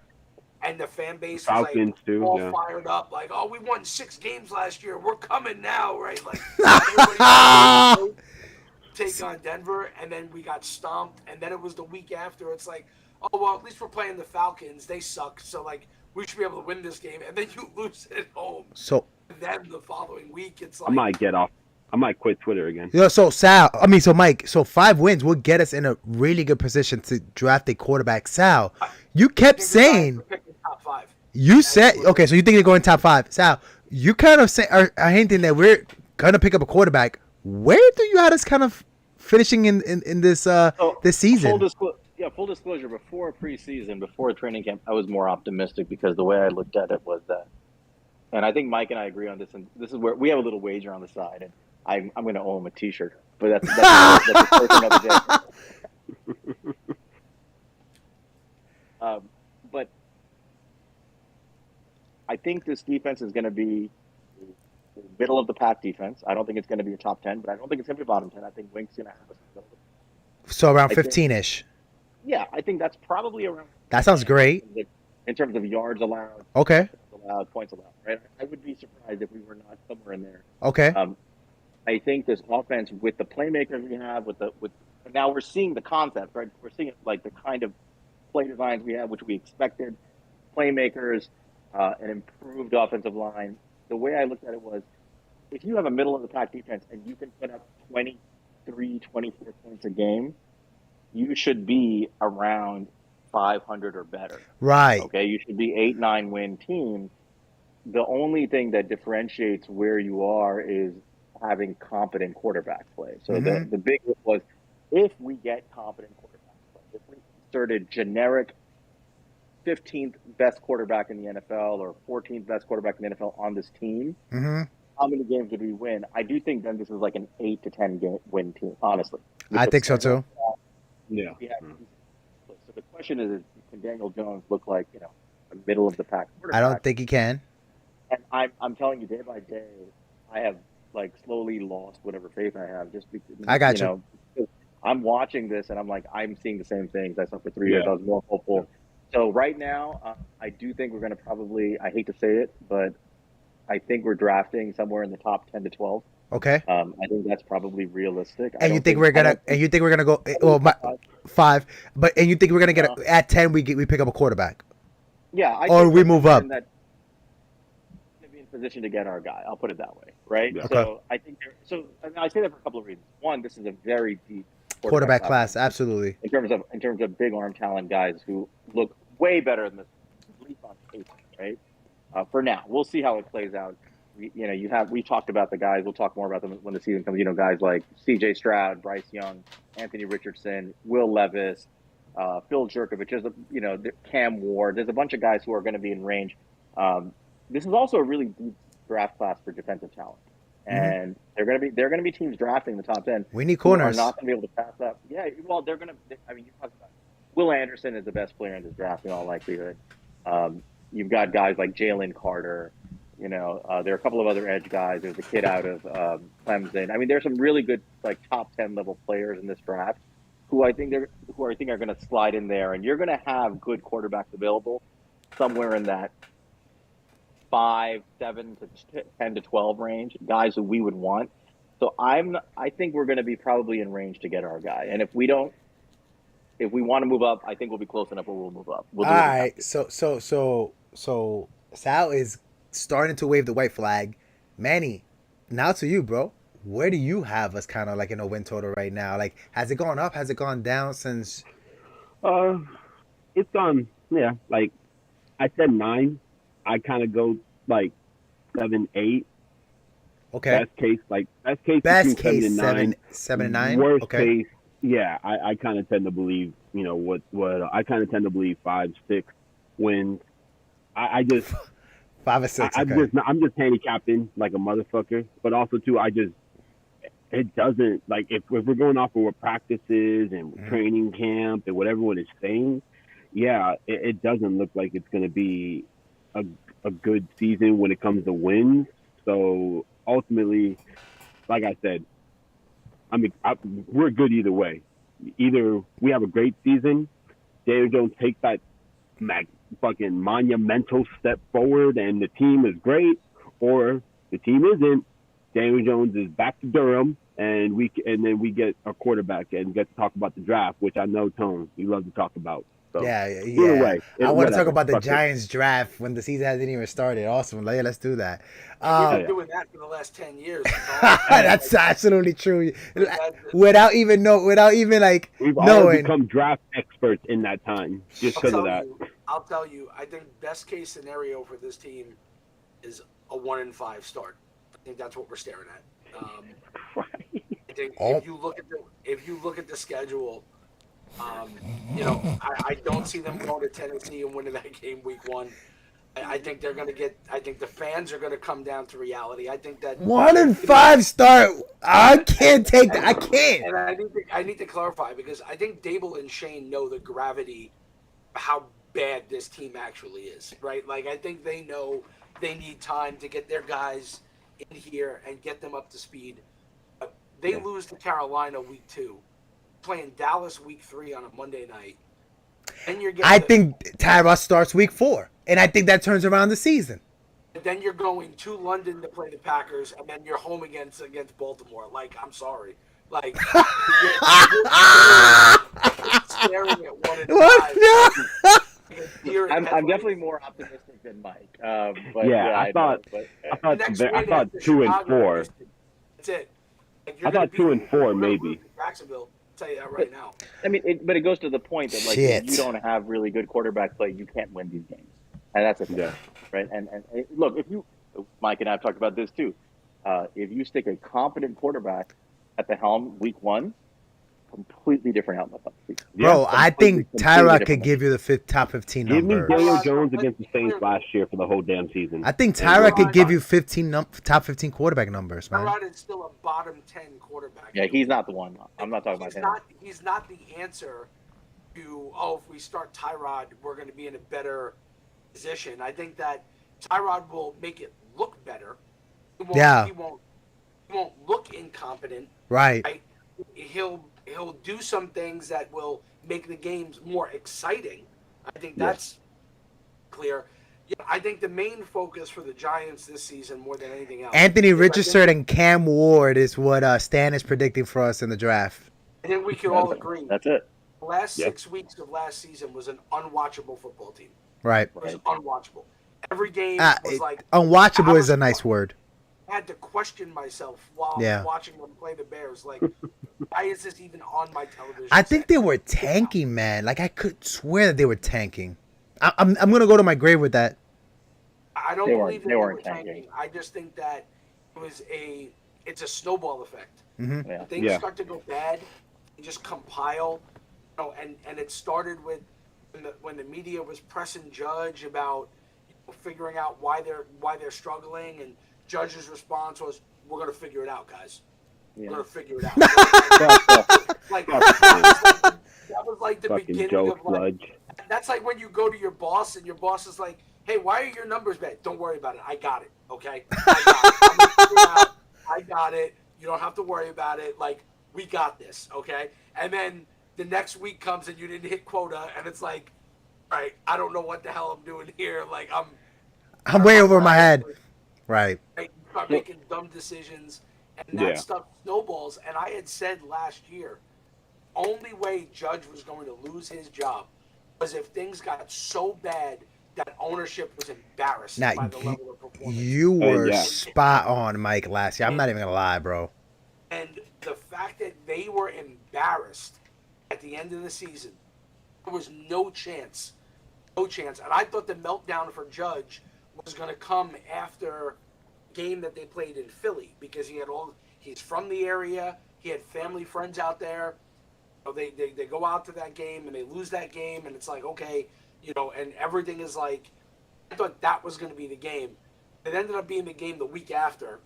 And the fan base Falcons was too, all yeah. fired up, like, oh, we won 6 games last year. We're coming now, right? Like everybody take on Denver, and then we got stomped, and then it was the week after. It's like, oh well, at least we're playing the Falcons. They suck, so like we should be able to win this game, and then you lose at home. So And then the following week, it's like I might get off. I might quit Twitter again. yeah, so Mike, so 5 wins will get us in a really good position to draft a quarterback. Sal, you kept saying top 5. you said okay, so you think they're going top 5. Sal, you kind of are hinting that we're gonna pick up a quarterback. Where do you have us kind of finishing in this this season? Full disclosure. Before preseason, before training camp, I was more optimistic because the way I looked at it was that, and I think Mike and I agree on this. And this is where we have a little wager on the side, and I'm going to owe him a T-shirt, but that's for another day. But I think this defense is going to be the middle of the pack defense. I don't think it's going to be a top 10, but I don't think it's going to be bottom 10. I think Wink's going to have us. So around 15-ish. Yeah, I think that's probably around. That sounds great. In terms of yards allowed. Okay. Points allowed, right? I would be surprised if we were not somewhere in there. Okay. I think this offense with the playmakers we have, with now we're seeing the concept, right? We're seeing like the kind of play designs we have, which we expected, playmakers, an improved offensive line. The way I looked at it was, if you have a middle of the pack defense and you can put up 23, 24 points a game, you should be around 500 or better. Right. Okay, you should be 8-9 win team. The only thing that differentiates where you are is having competent quarterback play. So the big was, if we get competent quarterback play, if we inserted generic 15th best quarterback in the NFL or 14th best quarterback in the NFL on this team, how many games would we win? I do think then this is like an 8 to 10 game win team, honestly. I think so too. Yeah. So the question is, can Daniel Jones look like, a middle of the pack quarterback? I don't think he can. And I'm telling you, day by day, I have like slowly lost whatever faith I have. Just because I got you. I'm watching this and I'm like, I'm seeing the same things I saw for 3 years. I was more hopeful. So right now, I do think we're going to probably, I hate to say it, but I think we're drafting somewhere in the top 10 to 12. Okay. I think that's probably realistic. And you think we're gonna go 5, and you think we're gonna get at 10? We pick up a quarterback. Yeah. Or we move up. That to be in position to get our guy. I'll put it that way, right? Okay. So I think and I say that for a couple of reasons. One, this is a very deep quarterback class, absolutely. In terms of big arm talent guys who look way better than this, at least on paper, right? For now, we'll see how it plays out. We talked about the guys. We'll talk more about them when the season comes. Guys like C.J. Stroud, Bryce Young, Anthony Richardson, Will Levis, Phil Jerkovich, Cam Ward. There's a bunch of guys who are going to be in range. This is also a really deep draft class for defensive talent, and they're going to be teams drafting the top 10. We need who corners. Are not going to be able to pass up. Yeah, well, they're going to. I mean, you talk about Will Anderson is the best player in this draft in all likelihood. You've got guys like Jalen Carter. There are a couple of other edge guys. There's a kid out of Clemson. I mean, there's some really good top 10 level players in this draft who I think are going to slide in there, and you're going to have good quarterbacks available somewhere in that 5, 7 to 10 to 12 range, guys who we would want. So I think we're going to be probably in range to get our guy, and if we want to move up, I think we'll be close enough where we'll move up. All right, so Sal is starting to wave the white flag. Manny, now to you, bro. Where do you have us kind of like in a win total right now? Like, has it gone up? Has it gone down since? It's yeah. Like I said, 9. I kind of go like 7, 8. Okay. Best case 7 and 9. 7 and 9. Worst okay. case, yeah. I kind of tend to believe, what I kind of tend to believe 5, 6 wins. I just 5 or 6. I'm just handicapping like a motherfucker, but also too, it doesn't, like, if we're going off of what practices and training camp and what everyone is saying, yeah, it doesn't look like it's going to be a good season when it comes to wins. So ultimately, like I said, we're good either way. Either we have a great season, Daniel Jones takes that fucking monumental step forward and the team is great, or the team isn't. Daniel Jones is back to Durham, and then we get a quarterback and get to talk about the draft, which I know, Tone, you love to talk about. So, either way, I want to talk about the Giants draft when the season hasn't even started. Awesome. Yeah, let's do that. We've been doing that for the last 10 years. That's absolutely true. Without even like we've knowing. all become draft experts in that time just because of that. I'll tell you, I think best case scenario for this team is a 1-5 start. I think that's what we're staring at. I think if you look at the schedule, I don't see them going to Tennessee and winning that game week 1. I think they're going to get. I think the fans are going to come down to reality. I think that 1-5 start. I can't take that. I can't. And I need to clarify, because I think Dable and Shane know the gravity, how bad this team actually is. Right? Like, I think they know they need time to get their guys in here and get them up to speed. They lose to Carolina week 2, playing Dallas week 3 on a Monday night. And I think Tyrod starts week 4, and I think that turns around the season. And then you're going to London to play the Packers, and then you're home against Baltimore. Like, I'm sorry. Like, you're staring at 1-5. I'm definitely more optimistic than Mike. But I thought 2 and 4. That's it. Like, I thought 2 and 4 maybe. Jacksonville. I'll tell you that right now. I mean, but it goes to the point that, like, if you don't have really good quarterback play, you can't win these games, and that's the thing, right? And look, if Mike and I have talked about this too, if you stick a competent quarterback at the helm week 1, completely different outlook. Bro, I think Tyrod could give you the top 15 numbers. Give me Daniel Jones against the Saints last year for the whole damn season. I think Tyrod could give you top 15 quarterback numbers, man. Tyrod is still a bottom 10 quarterback. Yeah, he's not the one. I'm not talking about him. He's not the answer to, if we start Tyrod, we're going to be in a better position. I think that Tyrod will make it look better. He won't look incompetent. Right? He'll do some things that will make the games more exciting. I think that's clear. Yeah, I think the main focus for the Giants this season, more than anything else, Anthony Richardson and Cam Ward is what Stan is predicting for us in the draft. I think we can all agree. That's it. The last 6 weeks of last season was an unwatchable football team. Right. It was unwatchable. Every game was like... Unwatchable is a nice word. I had to question myself while watching them play the Bears. Like, why is this even on my television? I think they were tanking, man. Like, I could swear that they were tanking. I'm going to go to my grave with that. I don't believe they were tanking. I just think that it's a snowball effect. Mm-hmm. When things start to go bad, you just compile and it started with when the media was pressing Judge about figuring out why they're struggling, and Judge's response was, "We're gonna figure it out, guys. We're gonna figure it out." That was like the Fucking beginning Joe of like. That's like when you go to your boss and your boss is like, "Hey, why are your numbers bad? Don't worry about it. I got it. Okay, I got it. I'm gonna figure it out. I got it. You don't have to worry about it. Like, we got this. Okay." And then the next week comes and you didn't hit quota, and it's like, all right, I don't know what the hell I'm doing here. Like, I'm way over my head. Right. You start making dumb decisions, and that stuff snowballs. And I had said last year, only way Judge was going to lose his job was if things got so bad that ownership was embarrassed by the level of performance. You were spot on, Mike, last year. I'm not even going to lie, bro. And the fact that they were embarrassed at the end of the season, there was no chance. And I thought the meltdown for Judge was going to come after the game that they played in Philly, because he's from the area. He had family, friends out there. They go out to that game and they lose that game, and it's like, okay, and everything is like, I thought that was going to be the game. It ended up being the game the week after.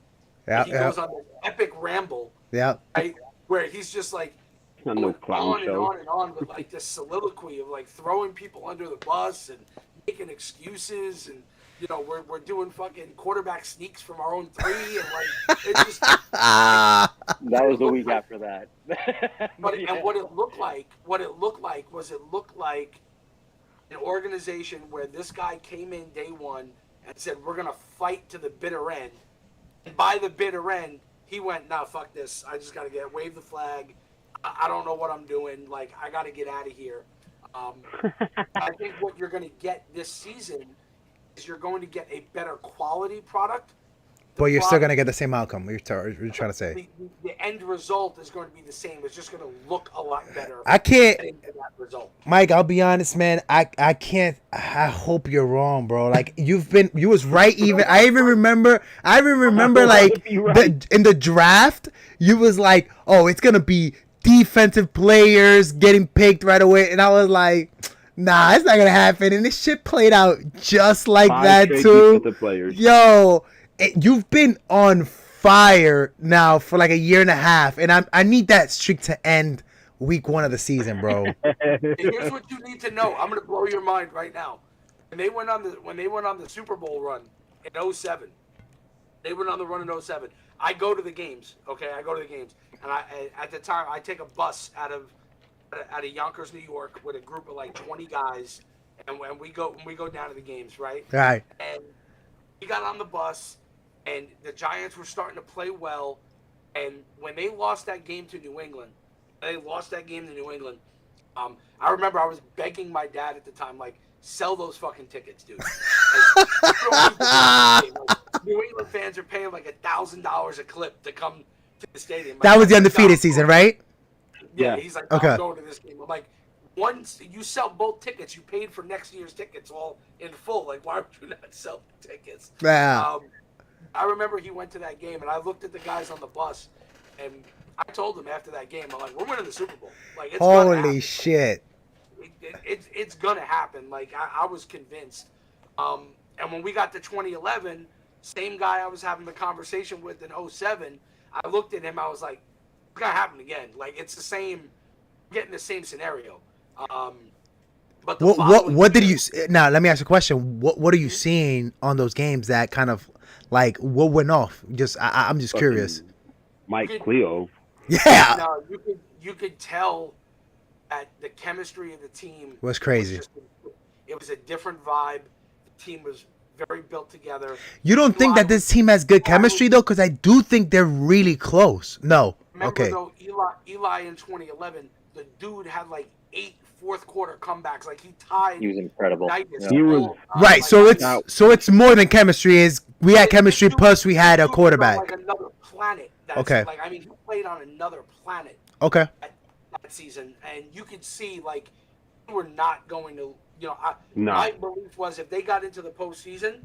Yeah, he goes on this epic ramble. Yeah. Right, where he's just like going on and on and on with like this soliloquy of like throwing people under the bus and making excuses, and we're doing fucking quarterback sneaks from our own 3, and like it's just that was the week after that. And what it looked like was an organization where this guy came in day one and said, we're gonna fight to the bitter end, and by the bitter end he went, nah, fuck this, I just gotta wave the flag, I don't know what I'm doing, like I gotta get out of here. I think what you're gonna get this season is you're going to get a better quality product. But you're still going to get the same outcome. You're trying to say. The end result is going to be the same. It's just going to look a lot better. I can't. That result. Mike, I'll be honest, man. I can't. I hope you're wrong, bro. Like you was right. I even remember like in the draft, you was like, oh, it's going to be defensive players getting picked right away. And I was like, nah, it's not gonna happen, and this shit played out just like that too. Yo, you've been on fire now for like a year and a half, and I need that streak to end week 1 of the season, bro. Here's what you need to know. I'm gonna blow your mind right now. When they went on the Super Bowl run in 07, they went on the run in 07. I go to the games. Okay, and at the time I take a bus out of Yonkers, New York, with a group of like 20 guys, and we go down to the games, right? Right. And we got on the bus, and the Giants were starting to play well, and when they lost that game to New England, I remember I was begging my dad at the time, like, sell those fucking tickets, dude. New England fans are paying like $1,000 a clip to come to the stadium. That was the undefeated season, right? Yeah, he's like, I'm going to this game. I'm like, once you sell both tickets, you paid for next year's tickets all in full. Like, why would you not sell tickets? Yeah. I remember he went to that game, and I looked at the guys on the bus, and I told them after that game, I'm like, we're winning the Super Bowl. Like, it's holy shit. It's gonna happen. Like, I was convinced. And when we got to 2011, same guy I was having the conversation with in 07, I looked at him, I was like, it's gonna happen again. Like, it's the same, getting the same scenario. But what did you now? Let me ask you a question. What are you seeing on those games that kind of like what went off? I'm just curious. Mike Cleo. Yeah. No, you could tell that the chemistry of the team was crazy. It was a different vibe. The team was very built together. You don't think that this team has good chemistry though? Because I do think they're really close. No. Remember though, Eli in 2011, the dude had like 8 fourth quarter comebacks. Like he tied. He was incredible. Yeah. He was right. Like, so it's more than chemistry. We had chemistry plus we had a quarterback. Like another planet. Okay. Like, I mean, he played on another planet. Okay. That season, and you could see like they were not going to. No. My belief was if they got into the postseason,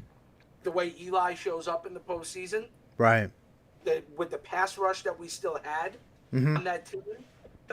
the way Eli shows up in the postseason, right? With the pass rush that we still had on that team,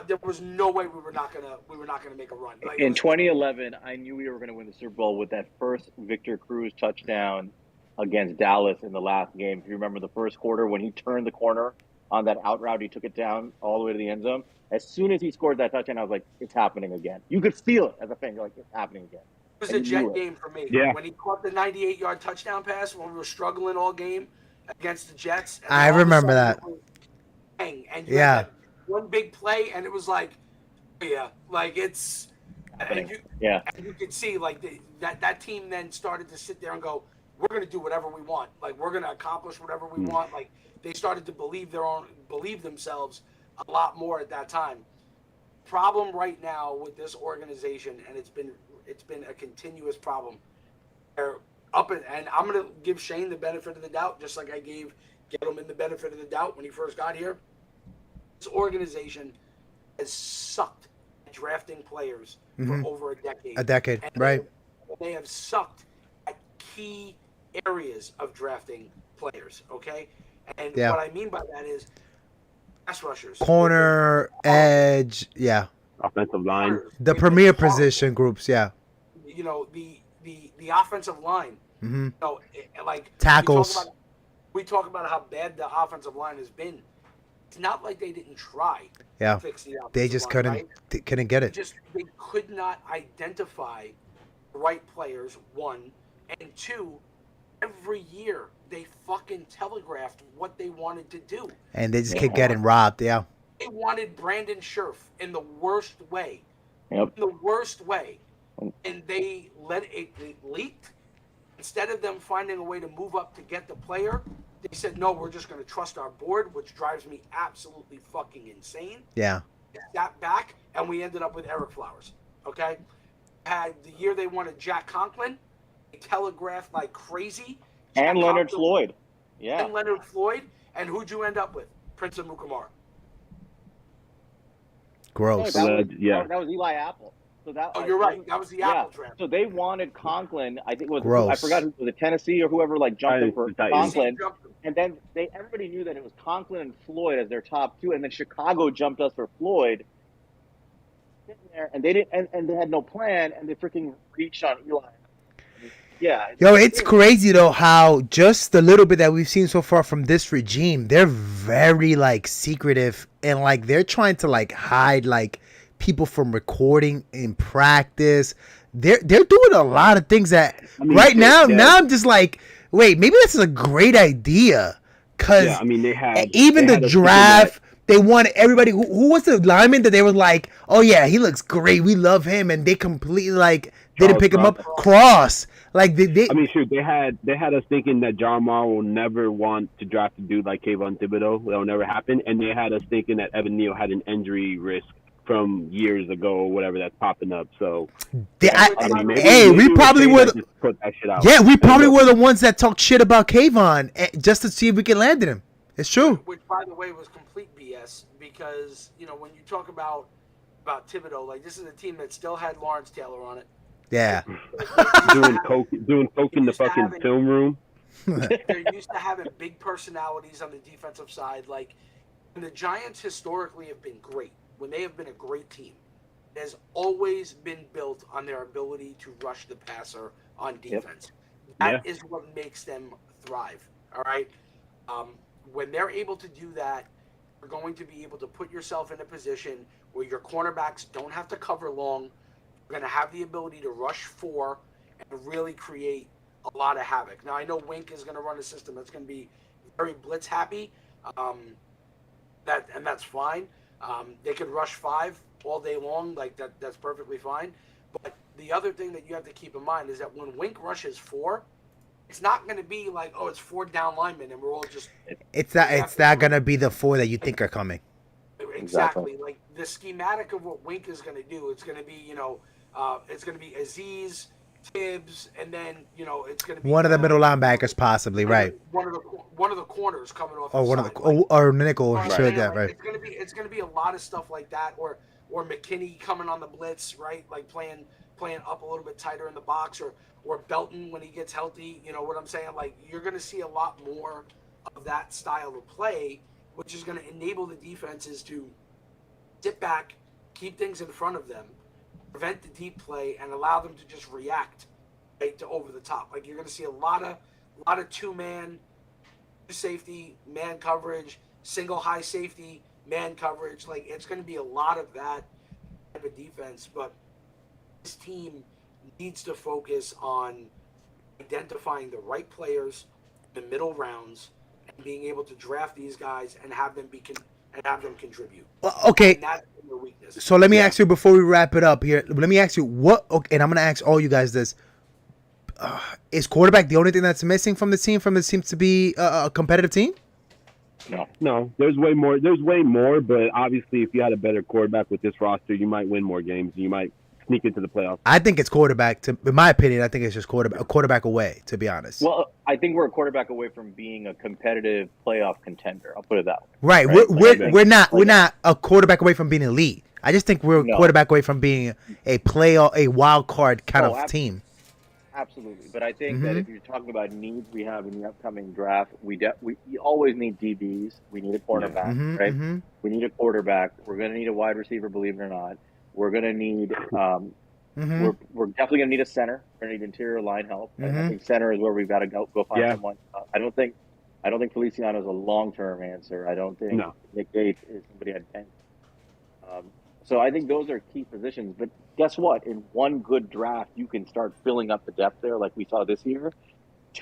there was no way we were not gonna make a run. Like, In 2011, I knew we were going to win the Super Bowl with that first Victor Cruz touchdown against Dallas in the last game. If you remember the first quarter when he turned the corner on that out route, he took it down all the way to the end zone. As soon as he scored that touchdown, I was like, it's happening again. You could feel it as a fan. You're like, it's happening again. It was And a you knew Jet it. game for me. Yeah. When he caught the 98-yard touchdown pass when we were struggling all game against the Jets. And I all of a remember sudden that. it was bang, and you Yeah. had that one big play, and it was like, yeah, like it's, and you could see like that team then started to sit there and go, we're going to do whatever we want. Like, we're going to accomplish whatever we want. Like, they started to believe themselves a lot more at that time. Problem right now with this organization, and it's been a continuous problem. They're up and I'm going to give Shane the benefit of the doubt, just like I gave Gettleman the benefit of the doubt when he first got here. This organization has sucked at drafting players for over a decade. A decade, and right? They have sucked at key areas of drafting players. Okay, and what I mean by that is pass rushers, Corner, edge, yeah. Offensive line. The premier position groups, yeah. You know, the offensive line. Mm-hmm. You know, like tackles. We talk about how bad the offensive line has been. It's not like they didn't try Yeah. to fix the offensive They just line, couldn't. right? They couldn't get it. They could not identify the right players. One, and two, every year they fucking telegraphed what they wanted to do. And they just kept getting robbed. Yeah. They wanted Brandon Scherf in the worst way. Yep. In the worst way. And they let it leaked. Instead of them finding a way to move up to get the player, they said, no, we're just going to trust our board, which drives me absolutely fucking insane. Yeah. That back, and we ended up with Eric Flowers. Okay? Had the year they wanted Jack Conklin, they telegraphed like crazy. And Leonard Floyd. Yeah. And Leonard Floyd. And who'd you end up with? Prince of Mukamara. Gross. That was Eli Apple. So that, you're right. That was the Apple draft. So they wanted Conklin. I think it was Gross. I forgot who was it, Tennessee or whoever jumped him for Conklin. And then everybody knew that it was Conklin and Floyd as their top two, and then Chicago jumped us for Floyd. Sitting there, and they didn't, and they had no plan, and they freaking reached on Eli. Yeah. Yo, it's crazy though how just the little bit that we've seen so far from this regime, they're very secretive and they're trying to hide people from recording in practice. They're doing a lot of things that now I'm just wait, maybe this is a great idea. Cause they had the draft. They wanted everybody. Who was the lineman that they were like, oh yeah, he looks great, we love him, and they completely didn't pick him up. Cross. They had us thinking that John Mara will never want to draft a dude like Kayvon Thibodeau. That'll never happen. And they had us thinking that Evan Neal had an injury risk from years ago or whatever that's popping up. So we probably were put that shit out. Yeah, we probably were the ones that talked shit about Kayvon just to see if we can land him. It's true. Which, by the way, was complete BS because when you talk about Thibodeau, this is a team that still had Lawrence Taylor on it. Yeah. doing coke in the fucking film room. They're used to having big personalities on the defensive side. And the Giants historically have been great. When they have been a great team, it has always been built on their ability to rush the passer on defense. That is what makes them thrive. All right. When they're able to do that, you're going to be able to put yourself in a position where your cornerbacks don't have to cover long. You're going to have the ability to rush four and really create a lot of havoc. Now, I know Wink is going to run a system that's going to be very blitz happy. That's fine. They could rush five all day long. That's perfectly fine. But the other thing that you have to keep in mind is that when Wink rushes four, it's not going to be it's four down linemen and we're all just. It's not going to be the four that you think are coming. Exactly. The schematic of what Wink is going to do, it's going to be it's going to be Aziz, Tibbs, and then it's going to be one of the middle linebackers, possibly, right? One of the corners coming off. Or nickel, right. Right. It's going to be a lot of stuff like that, or McKinney coming on the blitz, right? Playing up a little bit tighter in the box, or Belton when he gets healthy. You know what I'm saying? You're going to see a lot more of that style of play, which is going to enable the defenses to sit back, keep things in front of them, prevent the deep play, and allow them to just react right to over the top. Like you're going to see a lot of two-man safety, man coverage, single high safety, man coverage. Like it's going to be a lot of that type of defense. But this team needs to focus on identifying the right players in the middle rounds and being able to draft these guys and have them contribute. Well, okay. And that's their weakness. So let me ask you before we wrap it up here. Let me ask you what. Okay, and I'm going to ask all you guys this. Is quarterback the only thing that's missing from the team? From it seems to be a competitive team. No. There's way more. But obviously, if you had a better quarterback with this roster, you might win more games. You might sneak into the playoffs. I think it's quarterback. In my opinion, I think it's just a quarterback away. To be honest. Well, I think we're a quarterback away from being a competitive playoff contender. I'll put it that way. Right. We're not a quarterback away from being elite. I just think we're a quarterback away from being a wild card kind of team. Absolutely, but I think that if you're talking about needs we have in the upcoming draft, we always need DBs. We need a cornerback, right? Mm-hmm. We need a quarterback. We're going to need a wide receiver, believe it or not. We're going to need we're definitely going to need a center. We're going to need interior line help. And I think center is where we've got to go find someone. I don't think Feliciano is a long-term answer. I don't think Nick Gates is somebody I'd bank. So I think those are key positions. But guess what? In one good draft, you can start filling up the depth there like we saw this year.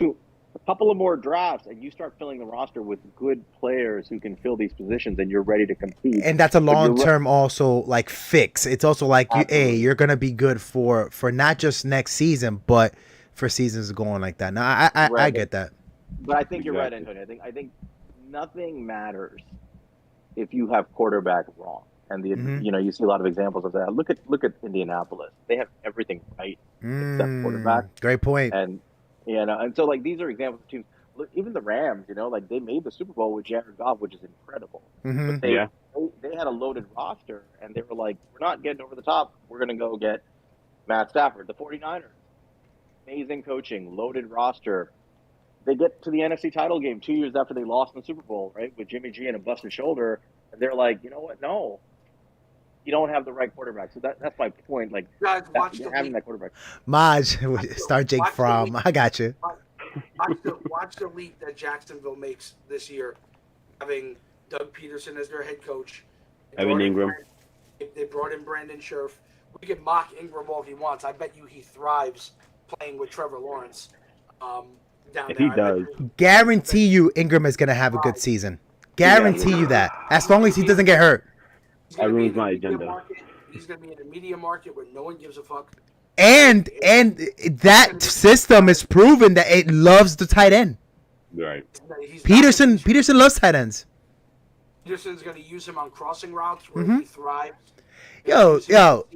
A couple of more drafts, and you start filling the roster with good players who can fill these positions, and you're ready to compete. And that's a long-term also like fix. It's also like, you're going to be good for not just next season, but for seasons going like that. Now, I get that. But I think you're right, Antonio. I think nothing matters if you have quarterback wrong. And you see a lot of examples of that. Look at Indianapolis. They have everything right except quarterback. Great point. And so like these are examples of teams. Look, even the Rams, like they made the Super Bowl with Jared Goff, which is incredible. But they had a loaded roster, and they were like, we're not getting over the top. We're going to go get Matt Stafford. The 49ers, amazing coaching, loaded roster. They get to the NFC title game 2 years after they lost in the Super Bowl, right, with Jimmy G and a busted shoulder. And they're like, you know what? No. You don't have the right quarterback. So that's my point. Like, having that quarterback. Maj, start Jake Fromm. I got you. Watch the leap that Jacksonville makes this year, having Doug Peterson as their head coach. Evan Ingram. They brought in Brandon Scherf. We can mock Ingram all he wants. I bet you he thrives playing with Trevor Lawrence down there. He does. Guarantee you Ingram is going to have a good season. Guarantee you that. As long as he doesn't get hurt. That ruins my agenda. He's going to be in a media market where no one gives a fuck. And that system is proven that it loves the tight end. Right. Peterson loves tight ends. Peterson's going to use him on crossing routes where he thrives. Yo,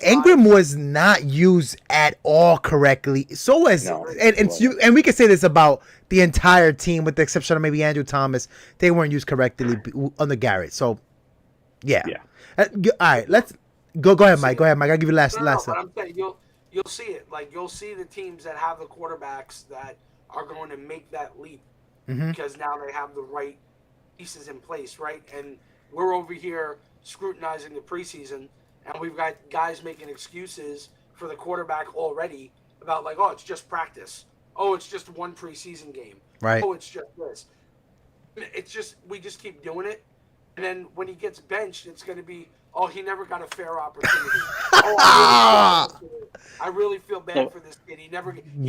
Ingram was not used at all correctly. So was and we can say this about the entire team, with the exception of maybe Andrew Thomas. They weren't used correctly under Garrett. So, yeah. All right, let's go ahead, Mike. Go ahead, Mike. I'll give you last. But I'm saying you'll see it. Like you'll see the teams that have the quarterbacks that are going to make that leap because now they have the right pieces in place, right? And we're over here scrutinizing the preseason, and we've got guys making excuses for the quarterback already about like, oh, it's just practice. Oh, it's just one preseason game. Right. Oh, it's just this. It's just we just keep doing it, and then when he gets benched, it's going to be, oh, he never got a fair opportunity. I really feel bad for this kid.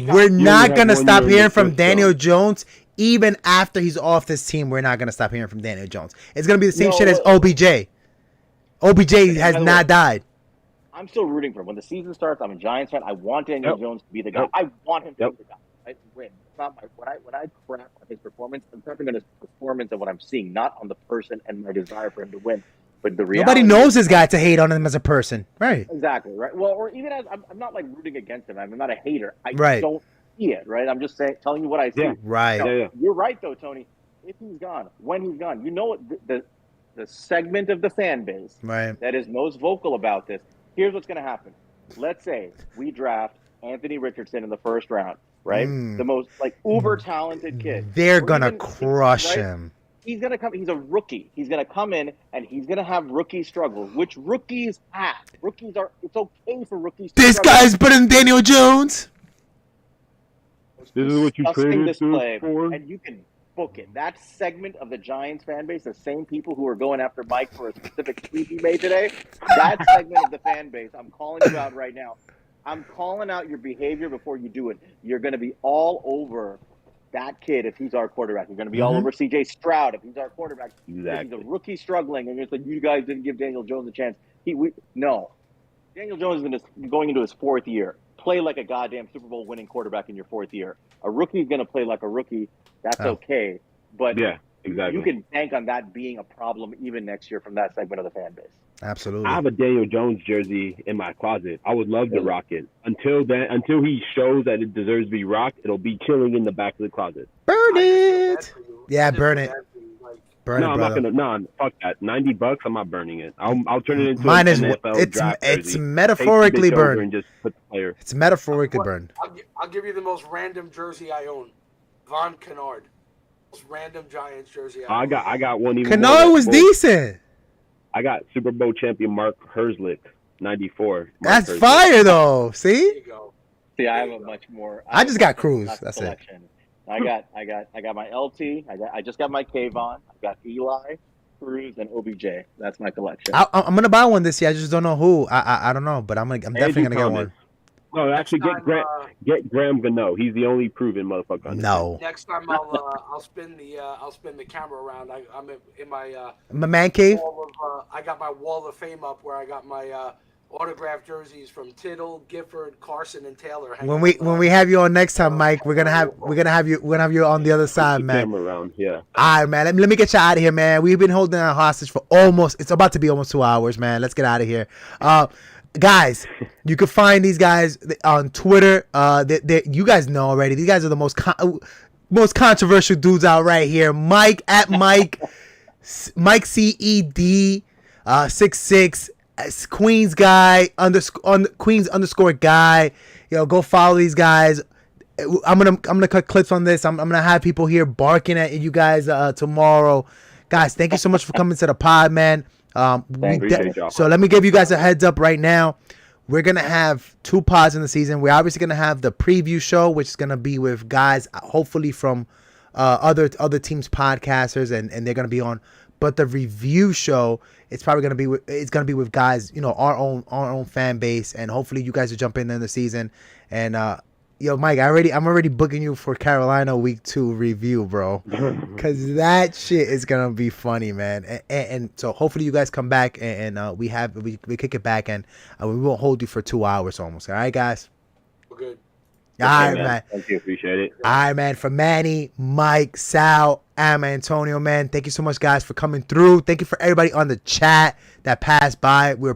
We're not going to stop hearing from Daniel Jones. Even after he's off this team, we're not going to stop hearing from Daniel Jones. It's going to be the same shit as OBJ. OBJ has not died. I'm still rooting for him. When the season starts, I'm a Giants fan. I want Daniel Jones to be the guy. I want him to be the guy. I win. It's not when I crap on his performance, I'm crapping on his performance and what I'm seeing, not on the person and my desire for him to win. But the reality, nobody knows this guy to hate on him as a person, right? Exactly, right. Well, or even as I'm not like rooting against him. I'm not a hater. I don't see it, right? I'm just telling you what I see. Yeah. Right. You're right, though, Tony. If he's gone, when he's gone, you know what the segment of the fan base that is most vocal about this. Here's what's going to happen. Let's say we draft Anthony Richardson in the first round, right? The most uber talented kid. They're going to crush him. he's gonna come. He's a rookie. He's gonna come in and he's gonna have rookie struggles, which rookies have. Rookies are. It's okay for rookies. This struggle. guy's better than Daniel Jones. This is what you Disgusting traded display, for. and you can book it. That segment of the Giants fan base, the same people who are going after Mike for a specific tweet he made today, that segment of the fan base, I'm calling you out right now. I'm calling out your behavior before you do it. You're going to be all over that kid if he's our quarterback. You're going to be all over C.J. Stroud if he's our quarterback. Exactly. He's a rookie struggling, and you're like, you guys didn't give Daniel Jones a chance. No. Daniel Jones is going into his fourth year. Play like a goddamn Super Bowl winning quarterback in your fourth year. A rookie is going to play like a rookie. That's okay. But yeah, exactly. You can bank on that being a problem even next year from that segment of the fan base. Absolutely. I have a Daniel Jones jersey in my closet. I would love to rock it. Until he shows that it deserves to be rocked, it'll be chilling in the back of the closet. Burn it. Yeah, burn it. Burn no, it, I'm brother. not gonna. No, fuck that. $90. I'm not burning it. I'll turn it into Mine an is. NFL draft It's jersey. metaphorically Take the bitch over burned. and just put the player. It's metaphorically burned. I'll give you the most random jersey I own. Von Kennard. Most random Giants jersey I own. I got one even. Kennard was decent. I got Super Bowl champion Mark Herzlich, 94. That's fire though. There See? you go. See, I have a much more. I just got Cruz. That's it. collection. I got my LT. I just got my Kayvon. I got Eli, Cruz, and OBJ. That's my collection. I'm gonna buy one this year. I just don't know who. I don't know, but I'm definitely gonna get one. No, actually, get Graham Gano. He's the only proven motherfucker. No. Next time I'll spin the camera around. I'm in my man cave. I got my wall of fame up where I got my autographed jerseys from Tittle, Gifford, Carson, and Taylor. When we have you on next time, Mike, we're gonna have you on the other side, man. Camera around, yeah. All right, man. Let me get you out of here, man. We've been holding our hostage for it's about to be almost 2 hours, man. Let's get out of here. Guys, you can find these guys on Twitter. You guys know already. These guys are the most controversial dudes out right here. Mike at Mike CED 66 Queens guy Queens _ guy. Yo, go follow these guys. I'm gonna cut clips on this. I'm gonna have people here barking at you guys tomorrow. Guys, thank you so much for coming to the pod, man. So let me give you guys a heads up right now. We're gonna have 2 pods in the season. We're obviously gonna have the preview show, which is gonna be with guys hopefully from other teams podcasters, and they're gonna be on. But the review show, it's probably gonna be with guys, our own fan base, and hopefully you guys will jump in the season. And yo, Mike, I'm already booking you for Carolina week 2 review, bro, because that shit is gonna be funny, man. And so hopefully you guys come back and we kick it back, and we won't hold you for 2 hours almost. All right, guys. We're good. All right, man. Thank you. Appreciate it. All right, man. For Manny, Mike, Sal, and Antonio, man, thank you so much, guys, for coming through. Thank you for everybody on the chat that passed by. We